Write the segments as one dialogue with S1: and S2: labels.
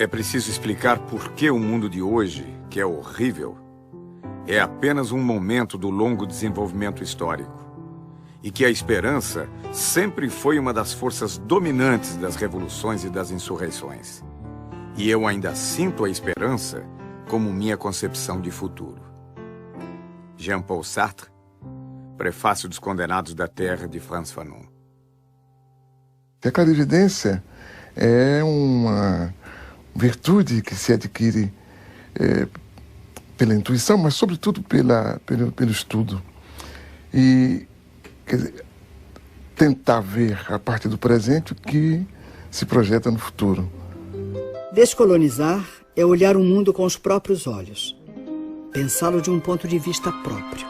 S1: É preciso explicar por que o mundo de hoje, que é horrível, é apenas um momento do longo desenvolvimento histórico. E que a esperança sempre foi uma das forças dominantes das revoluções e das insurreições. E eu ainda sinto a esperança como minha concepção de futuro. Jean-Paul Sartre, Prefácio dos Condenados da Terra, de Frantz Fanon.
S2: A clarividência é uma virtude que se adquire pela intuição, mas sobretudo pelo estudo. E quer dizer, tentar ver a partir do presente o que se projeta no futuro.
S3: Descolonizar é olhar o mundo com os próprios olhos, pensá-lo de um ponto de vista próprio.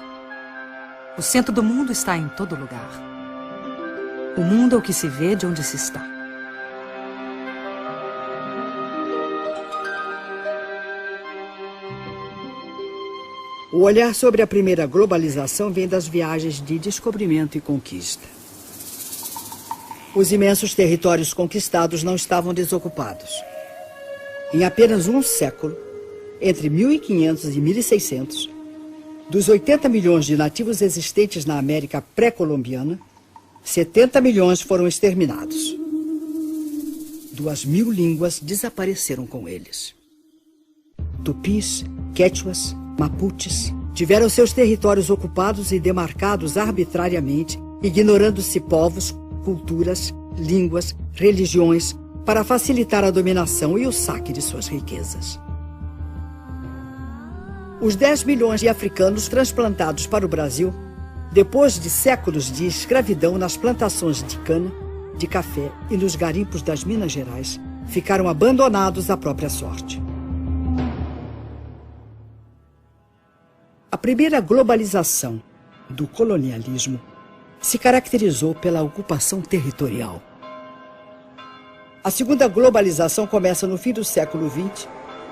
S4: O centro do mundo está em todo lugar. O mundo é o que se vê de onde se está.
S3: O olhar sobre a primeira globalização vem das viagens de descobrimento e conquista. Os imensos territórios conquistados não estavam desocupados. Em apenas um século, entre 1500 e 1600, dos 80 milhões de nativos existentes na América pré-colombiana, 70 milhões foram exterminados. 2.000 línguas desapareceram com eles. Tupis, quechuas, mapuches tiveram seus territórios ocupados e demarcados arbitrariamente, ignorando-se povos, culturas, línguas, religiões, para facilitar a dominação e o saque de suas riquezas. Os 10 milhões de africanos transplantados para o Brasil, depois de séculos de escravidão nas plantações de cana, de café e nos garimpos das Minas Gerais, ficaram abandonados à própria sorte. A primeira globalização do colonialismo se caracterizou pela ocupação territorial. A segunda globalização começa no fim do século XX,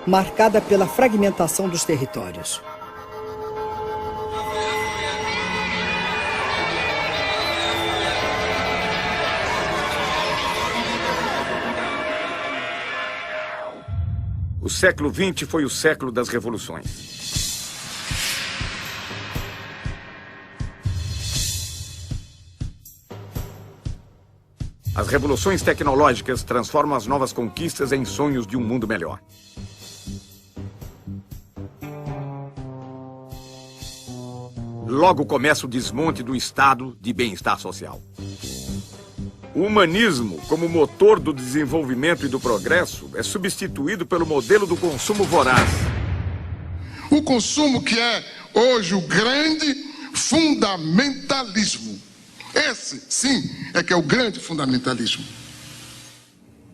S3: marcada pela fragmentação dos territórios.
S1: O século XX foi o século das revoluções. As revoluções tecnológicas transformam as novas conquistas em sonhos de um mundo melhor. Logo começa o desmonte do estado de bem-estar social. O humanismo, como motor do desenvolvimento e do progresso, é substituído pelo modelo do consumo voraz.
S5: O consumo que é hoje o grande fundamentalismo. Esse, sim, é que é o grande fundamentalismo.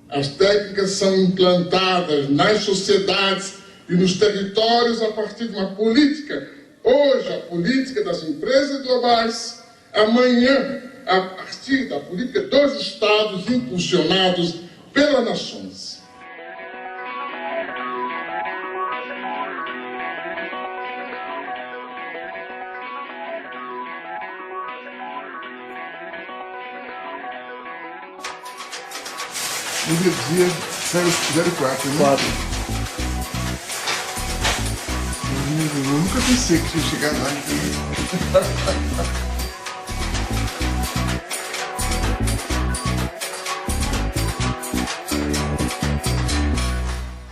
S5: As técnicas são implantadas nas sociedades e nos territórios a partir de uma política. Hoje, a política das empresas globais. Amanhã, a partir da política dos Estados impulsionados pelas nações.
S2: No dia 04, né?
S3: 4.
S2: Eu nunca pensei que ia chegar lá.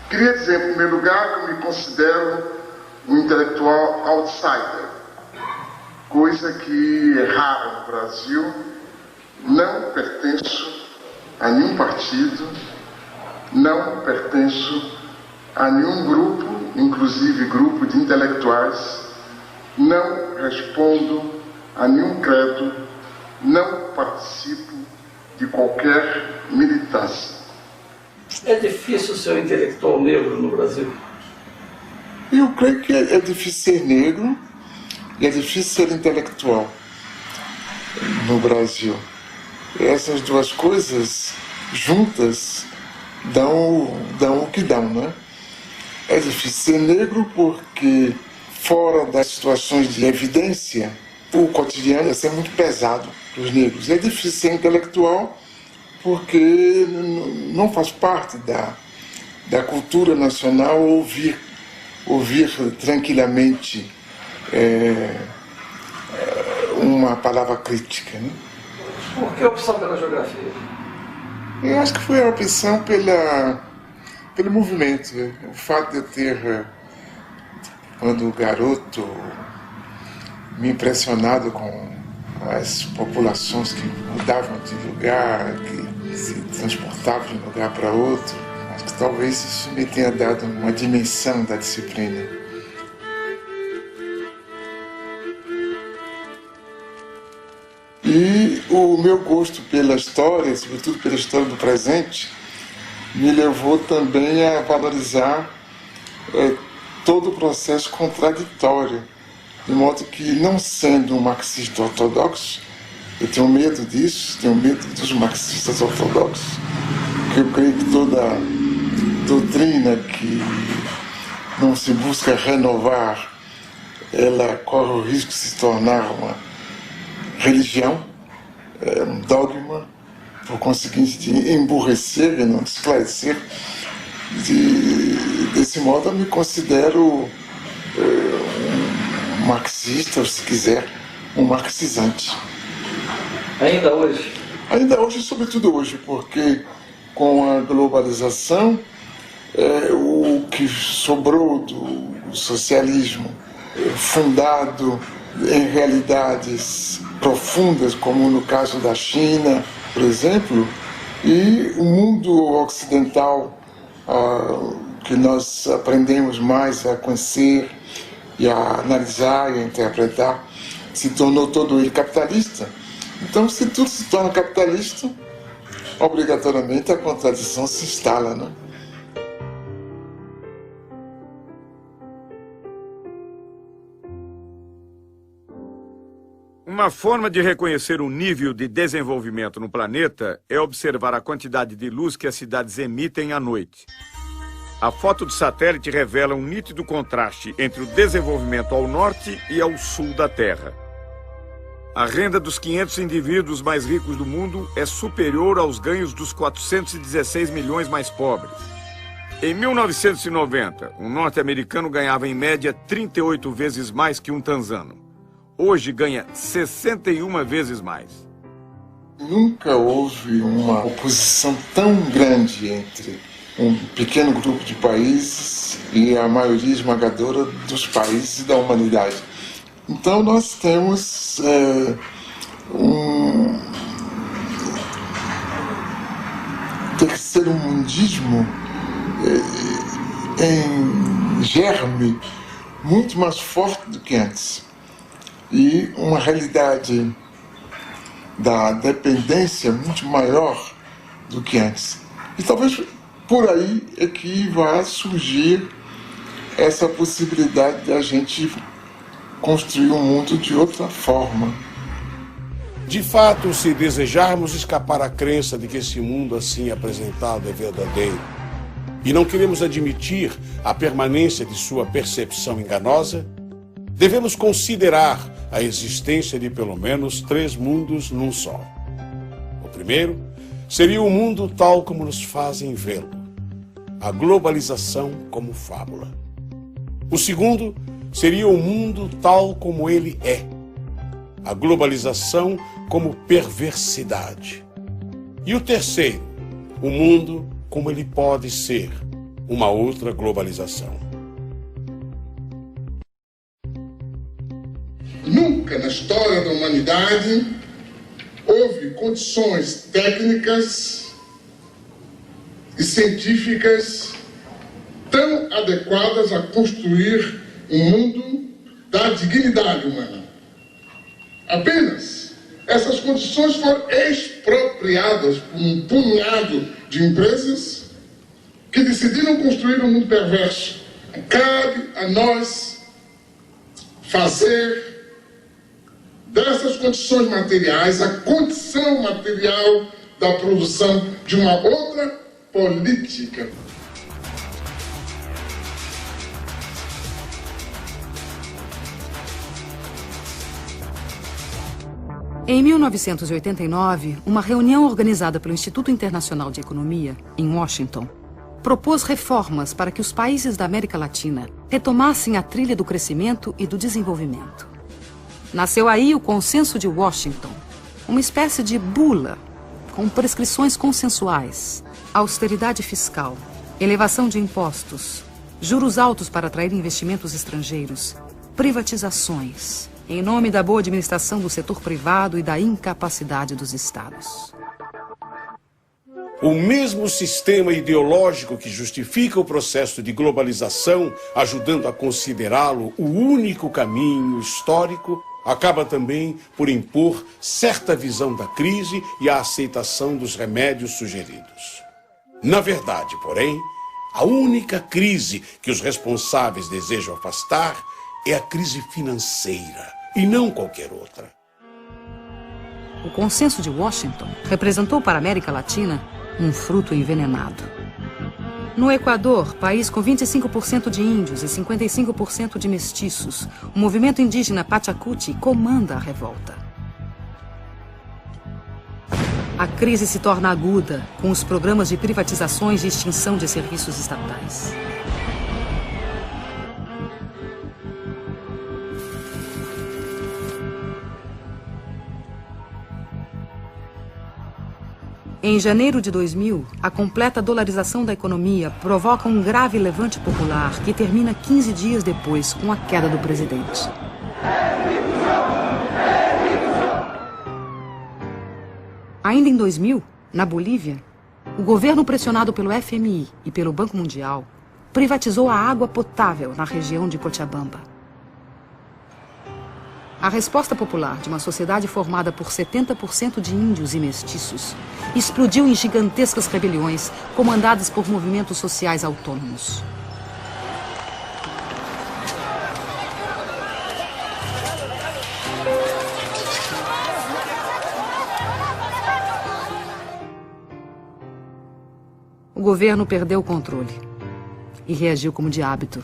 S5: Queria dizer, em primeiro lugar, que eu me considero um intelectual outsider, coisa que é rara no Brasil. Não pertenço a nenhum partido, não pertenço a nenhum grupo, inclusive grupo de intelectuais, não respondo a nenhum credo, não participo de qualquer militância.
S6: É difícil ser um intelectual negro no Brasil?
S2: Eu creio que é difícil ser negro e é difícil ser intelectual no Brasil. Essas duas coisas juntas dão o que dão, né? É difícil ser negro porque, fora das situações de evidência, o cotidiano ia ser muito pesado para os negros. É difícil ser intelectual porque não faz parte da cultura nacional ouvir tranquilamente uma palavra crítica, né?
S6: Por que a opção pela geografia?
S2: Eu acho que foi a opção pelo movimento. O fato de eu ter, quando garoto, me impressionado com as populações que mudavam de lugar, que se transportavam de um lugar para outro. Acho que talvez isso me tenha dado uma dimensão da disciplina. E o meu gosto pela história, sobretudo pela história do presente, me levou também a valorizar todo o processo contraditório. De modo que, não sendo um marxista ortodoxo, eu tenho medo disso, tenho medo dos marxistas ortodoxos, porque eu creio que toda doutrina que não se busca renovar, ela corre o risco de se tornar uma religião, um dogma, por conseguinte de emburrecer e não esclarecer. Desse modo eu me considero um marxista, ou se quiser, um marxizante.
S6: Ainda hoje?
S2: Ainda hoje, sobretudo hoje, porque com a globalização, o que sobrou do socialismo, fundado em realidades profundas, como no caso da China, por exemplo, e o mundo ocidental, que nós aprendemos mais a conhecer e a analisar e a interpretar, se tornou todo ele capitalista. Então, se tudo se torna capitalista, obrigatoriamente a contradição se instala, né?
S1: Uma forma de reconhecer o nível de desenvolvimento no planeta é observar a quantidade de luz que as cidades emitem à noite. A foto de satélite revela um nítido contraste entre o desenvolvimento ao norte e ao sul da Terra. A renda dos 500 indivíduos mais ricos do mundo é superior aos ganhos dos 416 milhões mais pobres. Em 1990, um norte-americano ganhava em média 38 vezes mais que um tanzano. Hoje ganha 61 vezes mais.
S2: Nunca houve uma oposição tão grande entre um pequeno grupo de países e a maioria esmagadora dos países da humanidade. Então nós temos um terceiro-mundismo em germe muito mais forte do que antes. E uma realidade da dependência muito maior do que antes. E talvez por aí é que vai surgir essa possibilidade de a gente construir um mundo de outra forma.
S7: De fato, se desejarmos escapar à crença de que esse mundo assim apresentado é verdadeiro, e não queremos admitir a permanência de sua percepção enganosa, devemos considerar a existência de pelo menos 3 mundos num só. O primeiro seria o mundo tal como nos fazem vê-lo, a globalização como fábula. O segundo seria o mundo tal como ele é, a globalização como perversidade. E o terceiro, o mundo como ele pode ser, uma outra globalização.
S5: Nunca na história da humanidade houve condições técnicas e científicas tão adequadas a construir um mundo da dignidade humana. Apenas essas condições foram expropriadas por um punhado de empresas que decidiram construir um mundo perverso. Cabe a nós fazer dessas condições materiais a condição material da produção de uma outra política.
S4: Em 1989, uma reunião organizada pelo Instituto Internacional de Economia, em Washington, propôs reformas para que os países da América Latina retomassem a trilha do crescimento e do desenvolvimento. Nasceu aí o Consenso de Washington, uma espécie de bula com prescrições consensuais, austeridade fiscal, elevação de impostos, juros altos para atrair investimentos estrangeiros, privatizações, em nome da boa administração do setor privado e da incapacidade dos estados.
S7: O mesmo sistema ideológico que justifica o processo de globalização, ajudando a considerá-lo o único caminho histórico, acaba também por impor certa visão da crise e a aceitação dos remédios sugeridos. Na verdade, porém, a única crise que os responsáveis desejam afastar é a crise financeira, e não qualquer outra.
S4: O Consenso de Washington representou para a América Latina um fruto envenenado. No Equador, país com 25% de índios e 55% de mestiços, o movimento indígena Pachacuti comanda a revolta. A crise se torna aguda com os programas de privatizações e extinção de serviços estatais. Em janeiro de 2000, a completa dolarização da economia provoca um grave levante popular que termina 15 dias depois com a queda do presidente. Ainda em 2000, na Bolívia, o governo pressionado pelo FMI e pelo Banco Mundial privatizou a água potável na região de Cochabamba. A resposta popular de uma sociedade formada por 70% de índios e mestiços explodiu em gigantescas rebeliões comandadas por movimentos sociais autônomos. O governo perdeu o controle e reagiu como de hábito.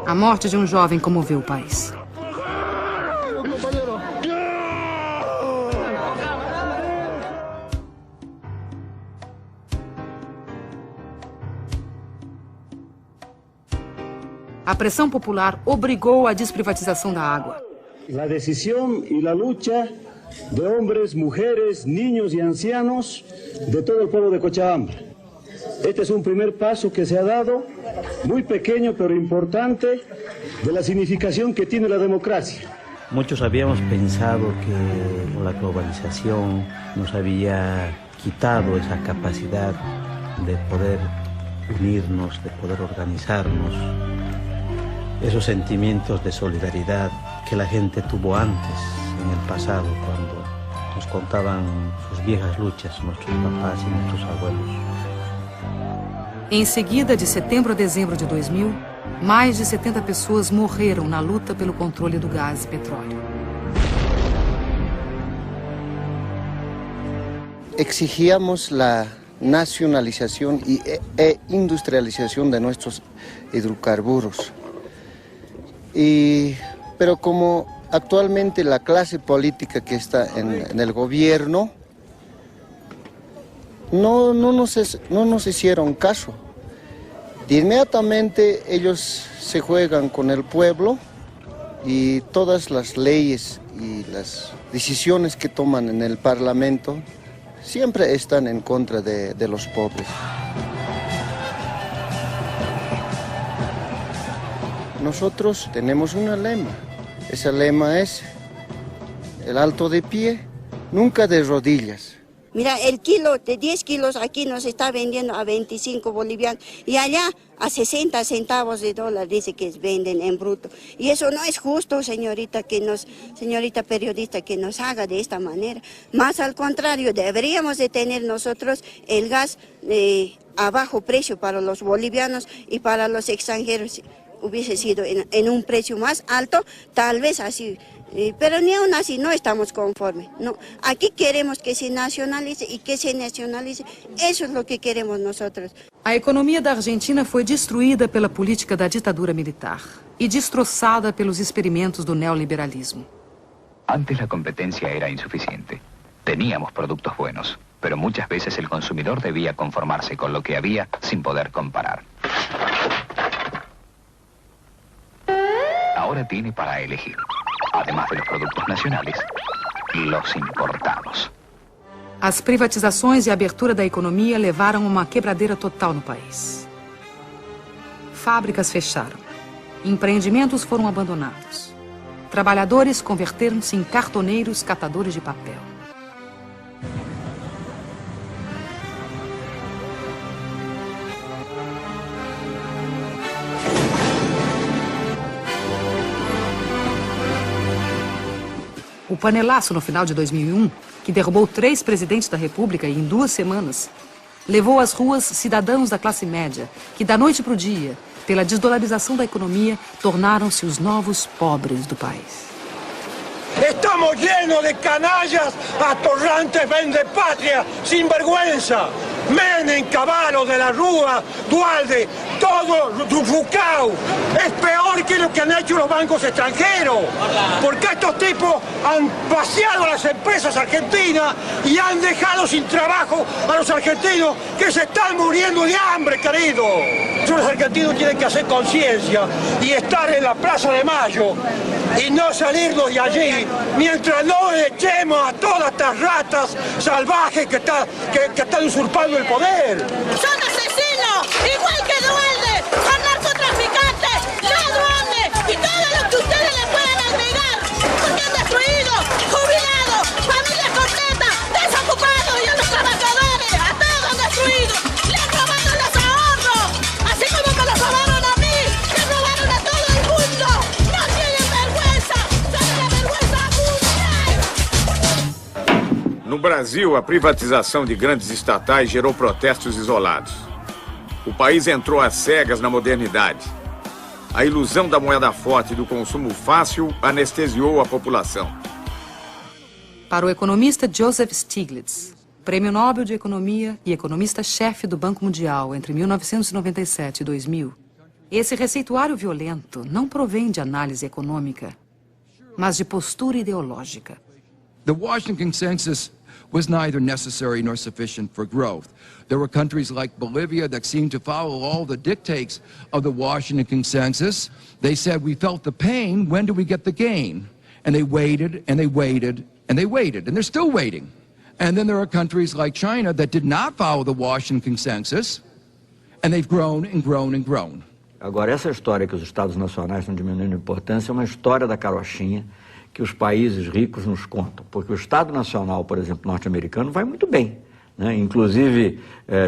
S4: A morte de um jovem comoveu o país. A pressão popular obrigou a desprivatização da água.
S8: A decisão e a luta de homens, mulheres, niños e ancianos de todo o povo de Cochabamba. Este es un primer paso que se ha dado, muy pequeño pero importante, de la significación que tiene la democracia.
S9: Muchos habíamos pensado que la globalización nos había quitado esa capacidad de poder unirnos, de poder organizarnos, esos sentimientos de solidaridad que la gente tuvo antes, en el pasado, cuando nos contaban sus viejas luchas, nuestros papás y nuestros abuelos.
S4: Em seguida, de setembro a dezembro de 2000, mais de 70 pessoas morreram na luta pelo controle do gás e petróleo.
S10: Exigíamos la nacionalización e industrialización de nuestros hidrocarburos. Pero como actualmente la clase política que está en el gobierno no nos hicieron caso. De inmediatamente ellos se juegan con el pueblo y todas las leyes y las decisiones que toman en el Parlamento siempre están en contra de los pobres. Nosotros tenemos un lema. Ese lema es el alto de pie, nunca de rodillas.
S11: Mira, el kilo de 10 kilos aquí nos está vendiendo a 25 bolivianos y allá a 60 centavos de dólar dice que venden en bruto. Y eso no es justo, señorita periodista, que nos haga de esta manera. Más al contrario, deberíamos de tener nosotros el gas a bajo precio para los bolivianos y para los extranjeros. Hubiese sido en un precio más alto, tal vez así. Pero ni aún así no estamos conformes. No. Aquí queremos que se nacionalice y que se nacionalice. Eso es lo que queremos nosotros.
S4: A economia da Argentina foi destruída pela política da ditadura militar e destroçada pelos experimentos do neoliberalismo.
S12: Antes la competencia era insuficiente. Teníamos productos buenos, pero muchas veces el consumidor debía conformarse con lo que había sin poder comparar. Ahora tiene para elegir, además de los productos nacionales, los importados.
S4: As privatizações e a abertura da economia levaram a uma quebradeira total no país. Fábricas fecharam. Empreendimentos foram abandonados. Trabalhadores converteram-se em cartoneiros catadores de papel. O panelaço no final de 2001, que derrubou 3 presidentes da República em 2 semanas, levou às ruas cidadãos da classe média, que da noite para o dia, pela desdolarização da economia, tornaram-se os novos pobres do país.
S13: Estamos llenos de canallas, atorrantes vendepatria, sinvergüenza. Menem, Cavallo, de la Rúa, Dualde, todo Rucao. Es peor que lo que han hecho los bancos extranjeros. Porque estos tipos han vaciado las empresas argentinas y han dejado sin trabajo a los argentinos que se están muriendo de hambre, querido. Los argentinos tienen que hacer conciencia y estar en la Plaza de Mayo y no salirnos de allí mientras no echemos a todas estas ratas salvajes que están usurpando el poder.
S14: Son asesinos, igual que Dualde, son narcotraficantes, ladrones y todo lo que ustedes le puedan agregar, porque han destruido jubilados, familias completas, desocupados y a los trabajadores, a todos han destruido, le han robado los ahorros, así como me los robaron a mí, le robaron a todo el mundo, no tienen vergüenza, son una vergüenza mundial.
S1: No Brasil, a privatização de grandes estatais gerou protestos isolados. O país entrou às cegas na modernidade. A ilusão da moeda forte e do consumo fácil anestesiou a população.
S4: Para o economista Joseph Stiglitz, Prêmio Nobel de Economia e economista-chefe do Banco Mundial entre 1997 e 2000, esse receituário violento não provém de análise econômica, mas de postura ideológica.
S15: The Washington Consensus was neither necessary nor sufficient for growth. There were countries like Bolivia that seemed to follow all the dictates of the Washington Consensus. They said, we felt the pain, when do we get the gain? And they waited, and they waited, and they waited, and they're still waiting. And then there are countries like China that did not follow the Washington Consensus, and they've grown and grown and grown.
S16: Agora, essa história que os Estados nacionais estão diminuindo a importância é uma história da carochinha que os países ricos nos contam, porque o Estado Nacional, por exemplo, norte-americano, vai muito bem, né? Inclusive,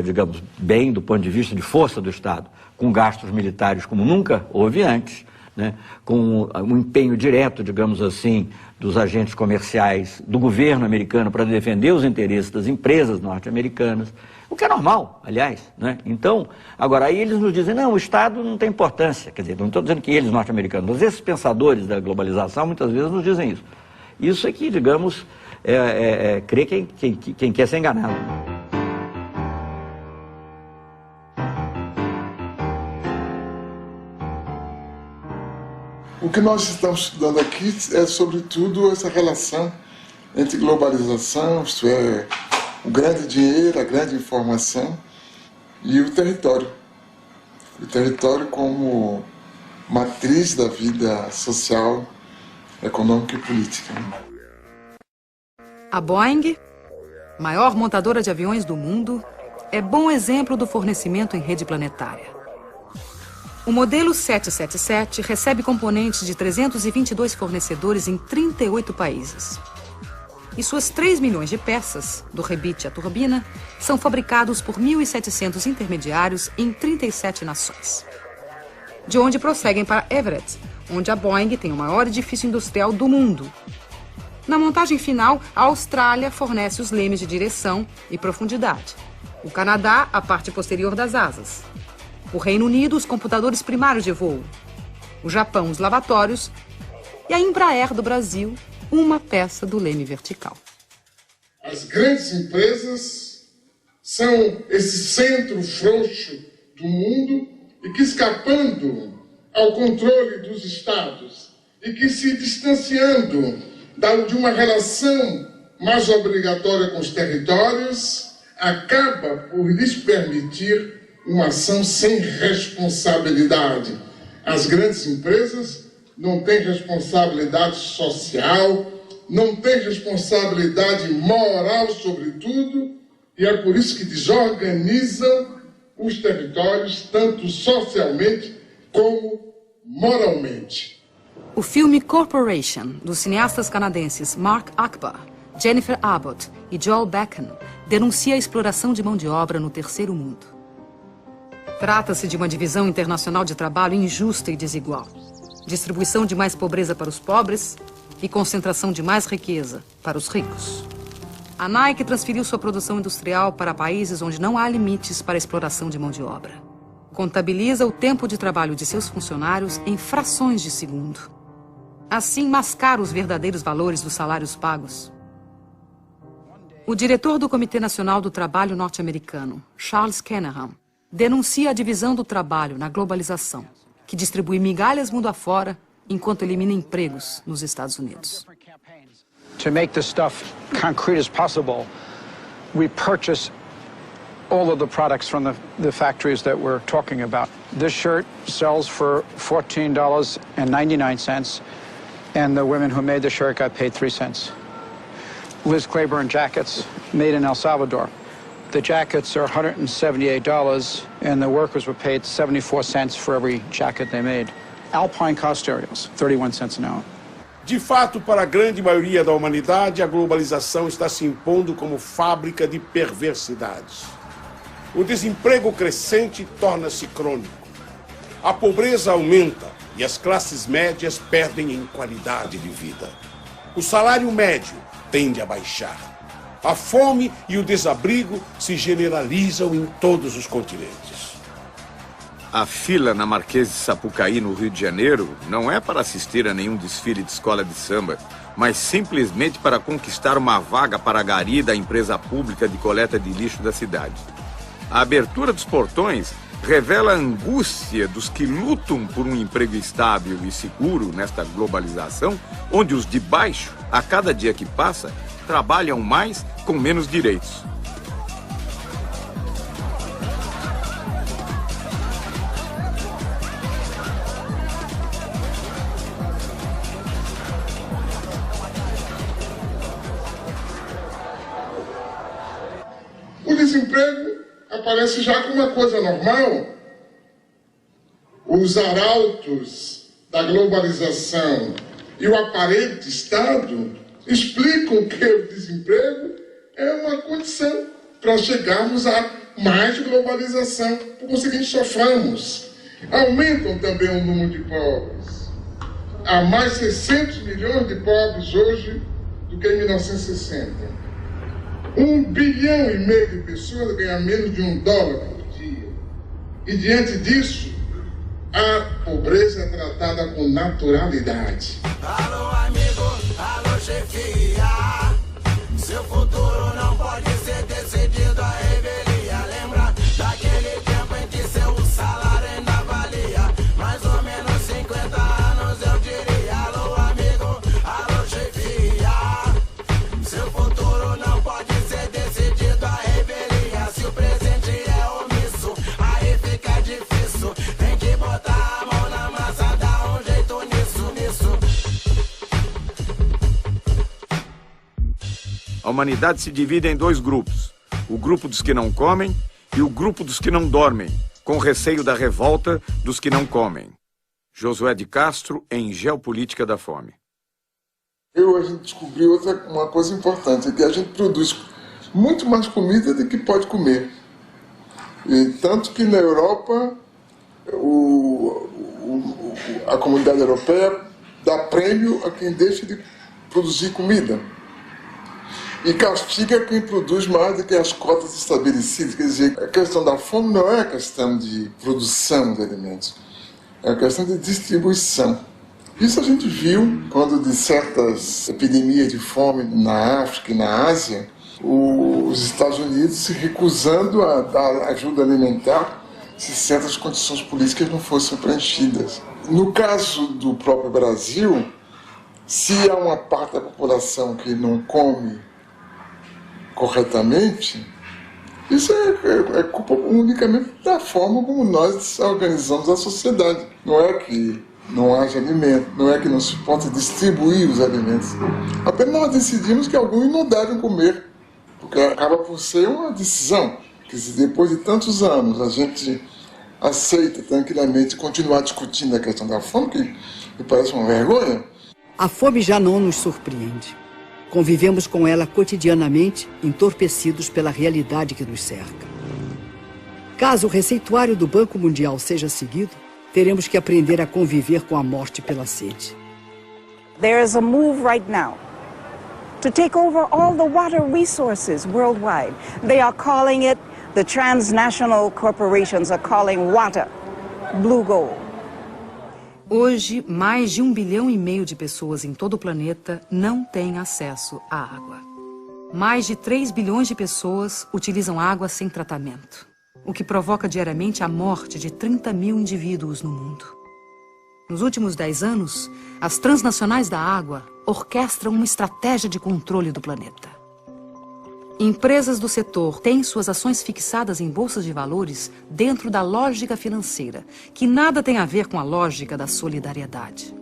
S16: digamos, bem do ponto de vista de força do Estado, com gastos militares como nunca houve antes, né? Com um empenho direto, digamos assim, dos agentes comerciais do governo americano para defender os interesses das empresas norte-americanas, o que é normal, aliás, né? Então, agora aí eles nos dizem, não, o Estado não tem importância, quer dizer, não estou dizendo que eles norte-americanos, mas esses pensadores da globalização muitas vezes nos dizem isso. Isso é que, digamos, crê quem quer ser enganado.
S2: O que nós estamos estudando aqui é, sobretudo, essa relação entre globalização, isto é, o grande dinheiro, a grande informação, e o território. O território como matriz da vida social, econômica e política.
S4: A Boeing, maior montadora de aviões do mundo, é bom exemplo do fornecimento em rede planetária. O modelo 777 recebe componentes de 322 fornecedores em 38 países. E suas 3 milhões de peças, do rebite à turbina, são fabricados por 1.700 intermediários em 37 nações. De onde prosseguem para Everett, onde a Boeing tem o maior edifício industrial do mundo. Na montagem final, a Austrália fornece os lemes de direção e profundidade. O Canadá, a parte posterior das asas. O Reino Unido, os computadores primários de voo. O Japão, os lavatórios. E a Embraer do Brasil, uma peça do leme vertical.
S5: As grandes empresas são esse centro frouxo do mundo e que, escapando ao controle dos estados e que se distanciando de uma relação mais obrigatória com os territórios, acaba por lhes permitir uma ação sem responsabilidade. As grandes empresas não têm responsabilidade social, não têm responsabilidade moral sobre tudo, e é por isso que desorganizam os territórios, tanto socialmente como moralmente.
S4: O filme Corporation, dos cineastas canadenses Mark Akbar, Jennifer Abbott e Joel Beckham, denuncia a exploração de mão de obra no terceiro mundo. Trata-se de uma divisão internacional de trabalho injusta e desigual. Distribuição de mais pobreza para os pobres e concentração de mais riqueza para os ricos. A Nike transferiu sua produção industrial para países onde não há limites para a exploração de mão de obra. Contabiliza o tempo de trabalho de seus funcionários em frações de segundo. Assim, mascara os verdadeiros valores dos salários pagos. O diretor do Comitê Nacional do Trabalho norte-americano, Charles Kenahan, denuncia a divisão do trabalho na globalização, que distribui migalhas mundo afora enquanto elimina empregos nos Estados Unidos.
S17: To make this stuff concrete as possible, we purchase all of the products from the factories that we're talking about. This shirt sells for $14.99, and the women who made the shirt got paid 3 cents. Liz Claiborne jackets made in El Salvador. The jackets are $178, and the workers were paid 74 cents for every jacket they made. Alpine car stereos, 31 cents an hour.
S7: De fato, para a grande maioria da humanidade, a globalização está se impondo como fábrica de perversidades. O desemprego crescente torna-se crônico. A pobreza aumenta e as classes médias perdem em qualidade de vida. O salário médio tende a baixar. A fome e o desabrigo se generalizam em todos os continentes.
S1: A fila na Marquês de Sapucaí, no Rio de Janeiro, não é para assistir a nenhum desfile de escola de samba, mas simplesmente para conquistar uma vaga para a gari da empresa pública de coleta de lixo da cidade. A abertura dos portões revela a angústia dos que lutam por um emprego estável e seguro nesta globalização, onde os de baixo, a cada dia que passa, trabalham mais com menos direitos.
S5: O desemprego aparece já como uma coisa normal. Os arautos da globalização e o aparente Estado explicam que o desemprego é uma condição para chegarmos a mais globalização. Por conseguinte, soframos. Aumentam também o número de pobres. Há mais 600 milhões de pobres hoje do que em 1960. 1,5 bilhão de pessoas ganham menos de $1 por dia. E diante disso, a pobreza é tratada com naturalidade.
S18: Alô, amigo, alô, chefia. Seu futuro não pode ser decidido a revelia. Lembra daquele tempo em que seu salário ainda valia mais ou menos 50 anos, eu diria. Alô, amigo, alô, chefia. Seu futuro não pode ser decidido a revelia. Se o presente é omisso, aí fica difícil. Tem que botar a mão na massa, dar um jeito nisso.
S1: A humanidade se divide em 2 grupos. O grupo dos que não comem e o grupo dos que não dormem, com receio da revolta dos que não comem. Josué de Castro, em Geopolítica da Fome.
S2: A gente descobriu uma coisa importante, que a gente produz muito mais comida do que pode comer. E tanto que na Europa, a comunidade europeia dá prêmio a quem deixa de produzir comida. E castiga quem produz mais do que as cotas estabelecidas. Quer dizer, a questão da fome não é a questão de produção de alimentos, é a questão de distribuição. Isso a gente viu quando de certas epidemias de fome na África e na Ásia, os Estados Unidos se recusando a dar ajuda alimentar se certas condições políticas não fossem preenchidas. No caso do próprio Brasil, se há uma parte da população que não come corretamente, Isso é culpa unicamente da forma como nós organizamos a sociedade. Não é que não haja alimento, não é que não se possa distribuir os alimentos. Apenas nós decidimos que alguns não devem comer, porque acaba por ser uma decisão, que se depois de tantos anos a gente aceita tranquilamente continuar discutindo a questão da fome, que me parece uma vergonha.
S3: A fome já não nos surpreende. Convivemos com ela cotidianamente, entorpecidos pela realidade que nos cerca. Caso o receituário do Banco Mundial seja seguido, teremos que aprender a conviver com a morte pela sede.
S19: There is a move right now to take over all the water resources worldwide. They are calling it, the transnational corporations are calling water blue gold.
S4: Hoje, mais de 1,5 bilhão de pessoas em todo o planeta não têm acesso à água. Mais de 3 bilhões de pessoas utilizam água sem tratamento, o que provoca diariamente a morte de 30 mil indivíduos no mundo. Nos últimos 10 anos, as transnacionais da água orquestram uma estratégia de controle do planeta. Empresas do setor têm suas ações fixadas em bolsas de valores dentro da lógica financeira, que nada tem a ver com a lógica da solidariedade.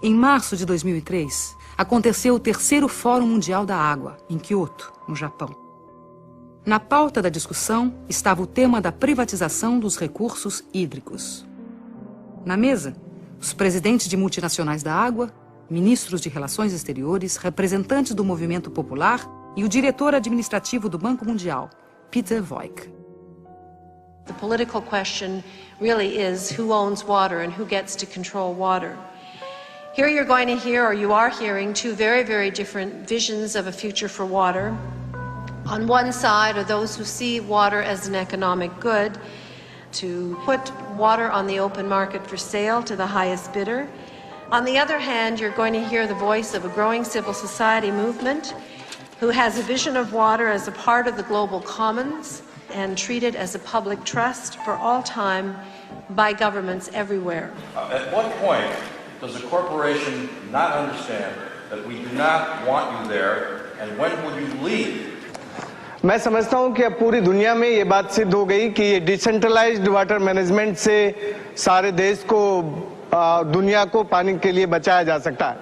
S4: Em março de 2003, aconteceu o 3º Fórum Mundial da Água, em Kyoto, no Japão. Na pauta da discussão estava o tema da privatização dos recursos hídricos. Na mesa, os presidentes de multinacionais da água, ministros de relações exteriores, representantes do movimento popular e o diretor administrativo do Banco Mundial, Peter Voigt.
S20: The political question really is who owns water and who gets to control water. Here you're going to hear, or you are hearing, two very, very different visions of a future for water. On one side are those who see water as an economic good, to put water on the open market for sale to the highest bidder. On the other hand, you're going to hear the voice of a growing civil society movement who has a vision of water as a part of the global commons and treated as a public trust for all time by governments everywhere.
S21: At what point does a corporation not understand that we do not want you there, and when would you leave?
S22: मैं समझता हूं कि अब पूरी दुनिया में ये बात सिद्ध हो गई कि ये डिसेंट्रलाइज्ड वाटर मैनेजमेंट से सारे देश को दुनिया को पानी के लिए बचाया जा सकता है.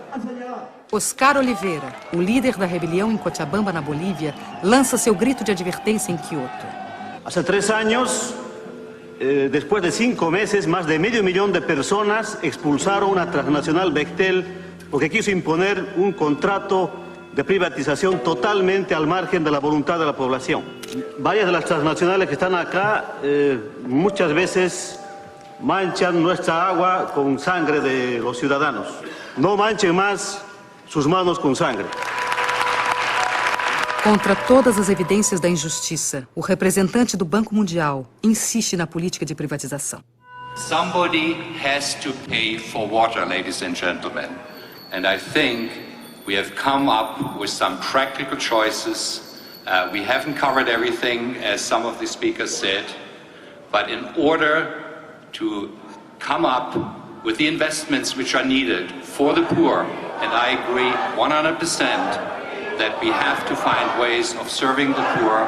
S4: Oscar Oliveira, o líder da rebelião em Cochabamba, na Bolívia, lança seu grito de advertência em Kyoto.
S23: Hace 3 años, después de 5 meses, más de medio millón de personas expulsaron una transnacional Bechtel porque quiso imponer un contrato de privatización totalmente al margen de la voluntad de la población. Varias de las transnacionales que están acá muchas veces manchan nuestra agua con sangre de los ciudadanos. No manchen más sus manos com sangre.
S4: Contra todas as evidências da injustiça, o representante do Banco Mundial insiste na política de privatização.
S24: Somebody has to pay for water, ladies and gentlemen. And I think we have come up with some practical choices. We haven't covered everything, as some of the speakers said. But in order to come up with the investments which are needed for the poor, and I agree 100% that we have to find ways of serving the poor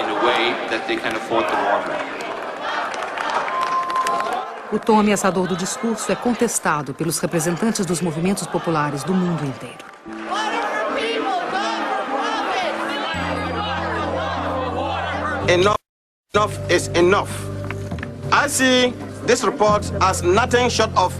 S24: in a way that they can afford the water.
S4: O tom ameaçador do discurso é contestado pelos representantes dos movimentos populares do mundo inteiro.
S25: Enough is enough. I see this report as nothing short of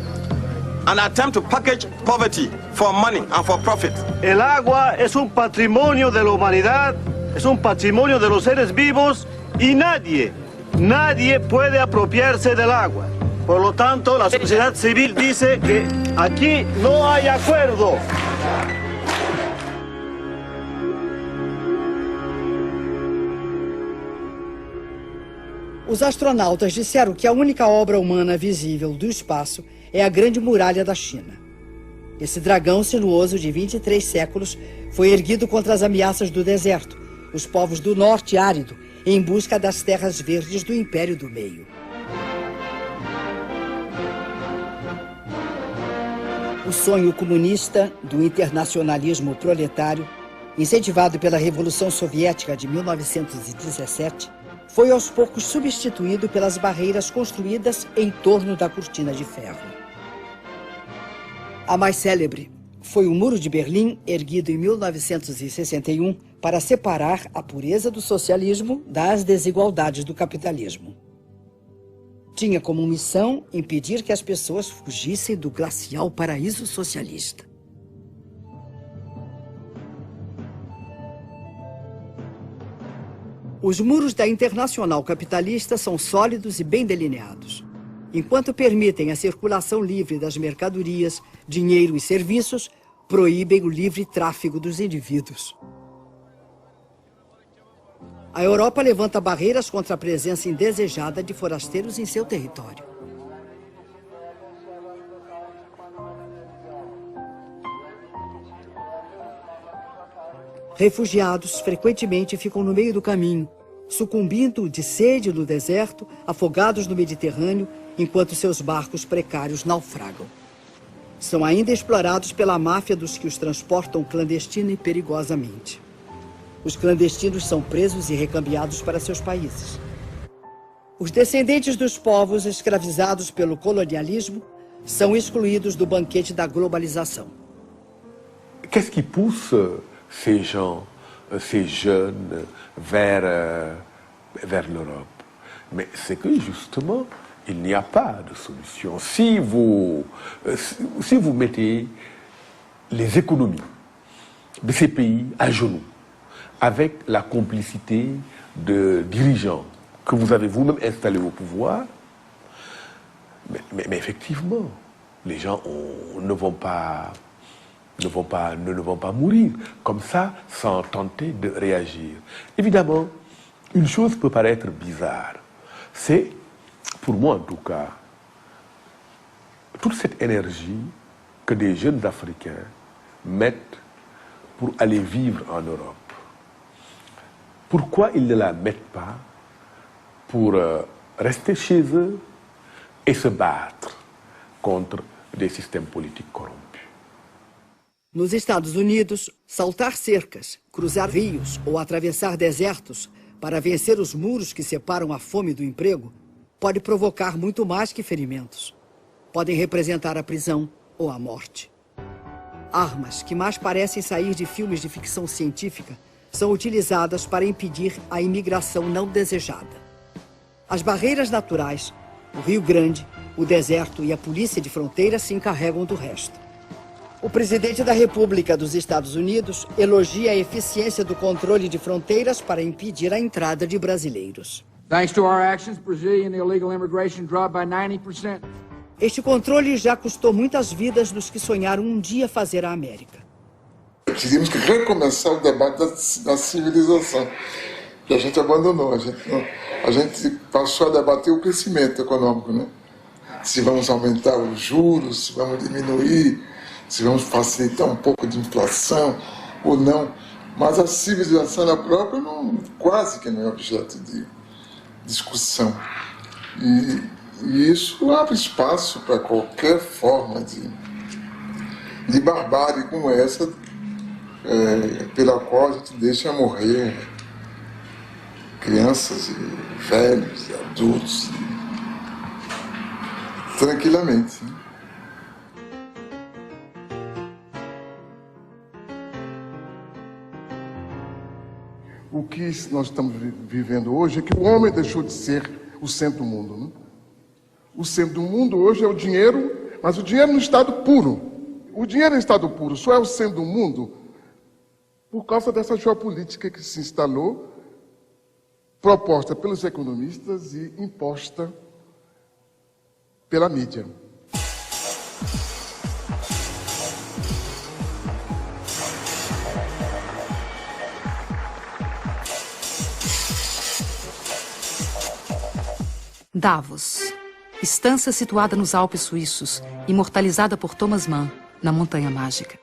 S25: an attempt to package poverty for money and for profit.
S23: El agua es un patrimonio de la humanidad, es un patrimonio de los seres vivos y nadie puede apropiarse del agua. Por lo tanto, la sociedad civil dice que aquí no hay acuerdo.
S3: Os astronautas disseram que a única obra humana visível do espaço é a Grande Muralha da China. Esse dragão sinuoso de 23 séculos foi erguido contra as ameaças do deserto, os povos do norte árido, em busca das terras verdes do Império do Meio. O sonho comunista do internacionalismo proletário, incentivado pela Revolução Soviética de 1917, foi aos poucos substituído pelas barreiras construídas em torno da cortina de ferro. A mais célebre foi o Muro de Berlim, erguido em 1961 para separar a pureza do socialismo das desigualdades do capitalismo. Tinha como missão impedir que as pessoas fugissem do glacial paraíso socialista. Os muros da Internacional Capitalista são sólidos e bem delineados. Enquanto permitem a circulação livre das mercadorias, dinheiro e serviços, proíbem o livre tráfego dos indivíduos. A Europa levanta barreiras contra a presença indesejada de forasteiros em seu território. Refugiados frequentemente ficam no meio do caminho, sucumbindo de sede no deserto, afogados no Mediterrâneo, enquanto seus barcos precários naufragam. São ainda explorados pela máfia dos que os transportam clandestina e perigosamente. Os clandestinos são presos e recambiados para seus países. Os descendentes dos povos escravizados pelo colonialismo são excluídos do banquete da globalização.
S6: Qu'est-ce qui pousse ces gens, ces jeunes vers l'Europe? Mais c'est que justement, il n'y a pas de solution. Si vous mettez les économies de ces pays à genoux, avec la complicité de dirigeants que vous avez vous-même installés au pouvoir, mais effectivement, les gens ne vont pas mourir comme ça sans tenter de réagir. Évidemment, une chose peut paraître bizarre. C'est, pour moi en tout cas, toute cette énergie que des jeunes Africains mettent pour aller vivre en Europe. Pourquoi ils ne la mettent pas pour rester chez eux et se battre contre des systèmes politiques corrompus?
S3: Nos Estados Unidos, saltar cercas, cruzar rios ou atravessar desertos para vencer os muros que separam a fome do emprego pode provocar muito mais que ferimentos. Podem representar a prisão ou a morte. Armas que mais parecem sair de filmes de ficção científica são utilizadas para impedir a imigração não desejada. As barreiras naturais, o Rio Grande, o deserto e a polícia de fronteira se encarregam do resto. O presidente da República dos Estados Unidos elogia a eficiência do controle de fronteiras para impedir a entrada de brasileiros.
S8: Thanks to our actions, Brazilian illegal immigration dropped by 90%.
S3: Este controle já custou muitas vidas dos que sonharam um dia fazer a América.
S2: Teríamos que recomeçar o debate da civilização, que a gente abandonou. A gente passou a debater o crescimento econômico, né? Se vamos aumentar os juros, se vamos diminuir, se vamos facilitar um pouco de inflação ou não. Mas a civilização na própria quase que não é objeto de discussão. E isso abre espaço para qualquer forma de barbárie como essa, pela qual a gente deixa morrer crianças, e velhos, e adultos, tranquilamente. O que nós estamos vivendo hoje é que o homem deixou de ser o centro do mundo, né? O centro do mundo hoje é o dinheiro, mas o dinheiro no estado puro. O dinheiro em estado puro só é o centro do mundo por causa dessa geopolítica que se instalou, proposta pelos economistas e imposta pela mídia.
S4: Davos, estância situada nos Alpes suíços, imortalizada por Thomas Mann, na Montanha Mágica.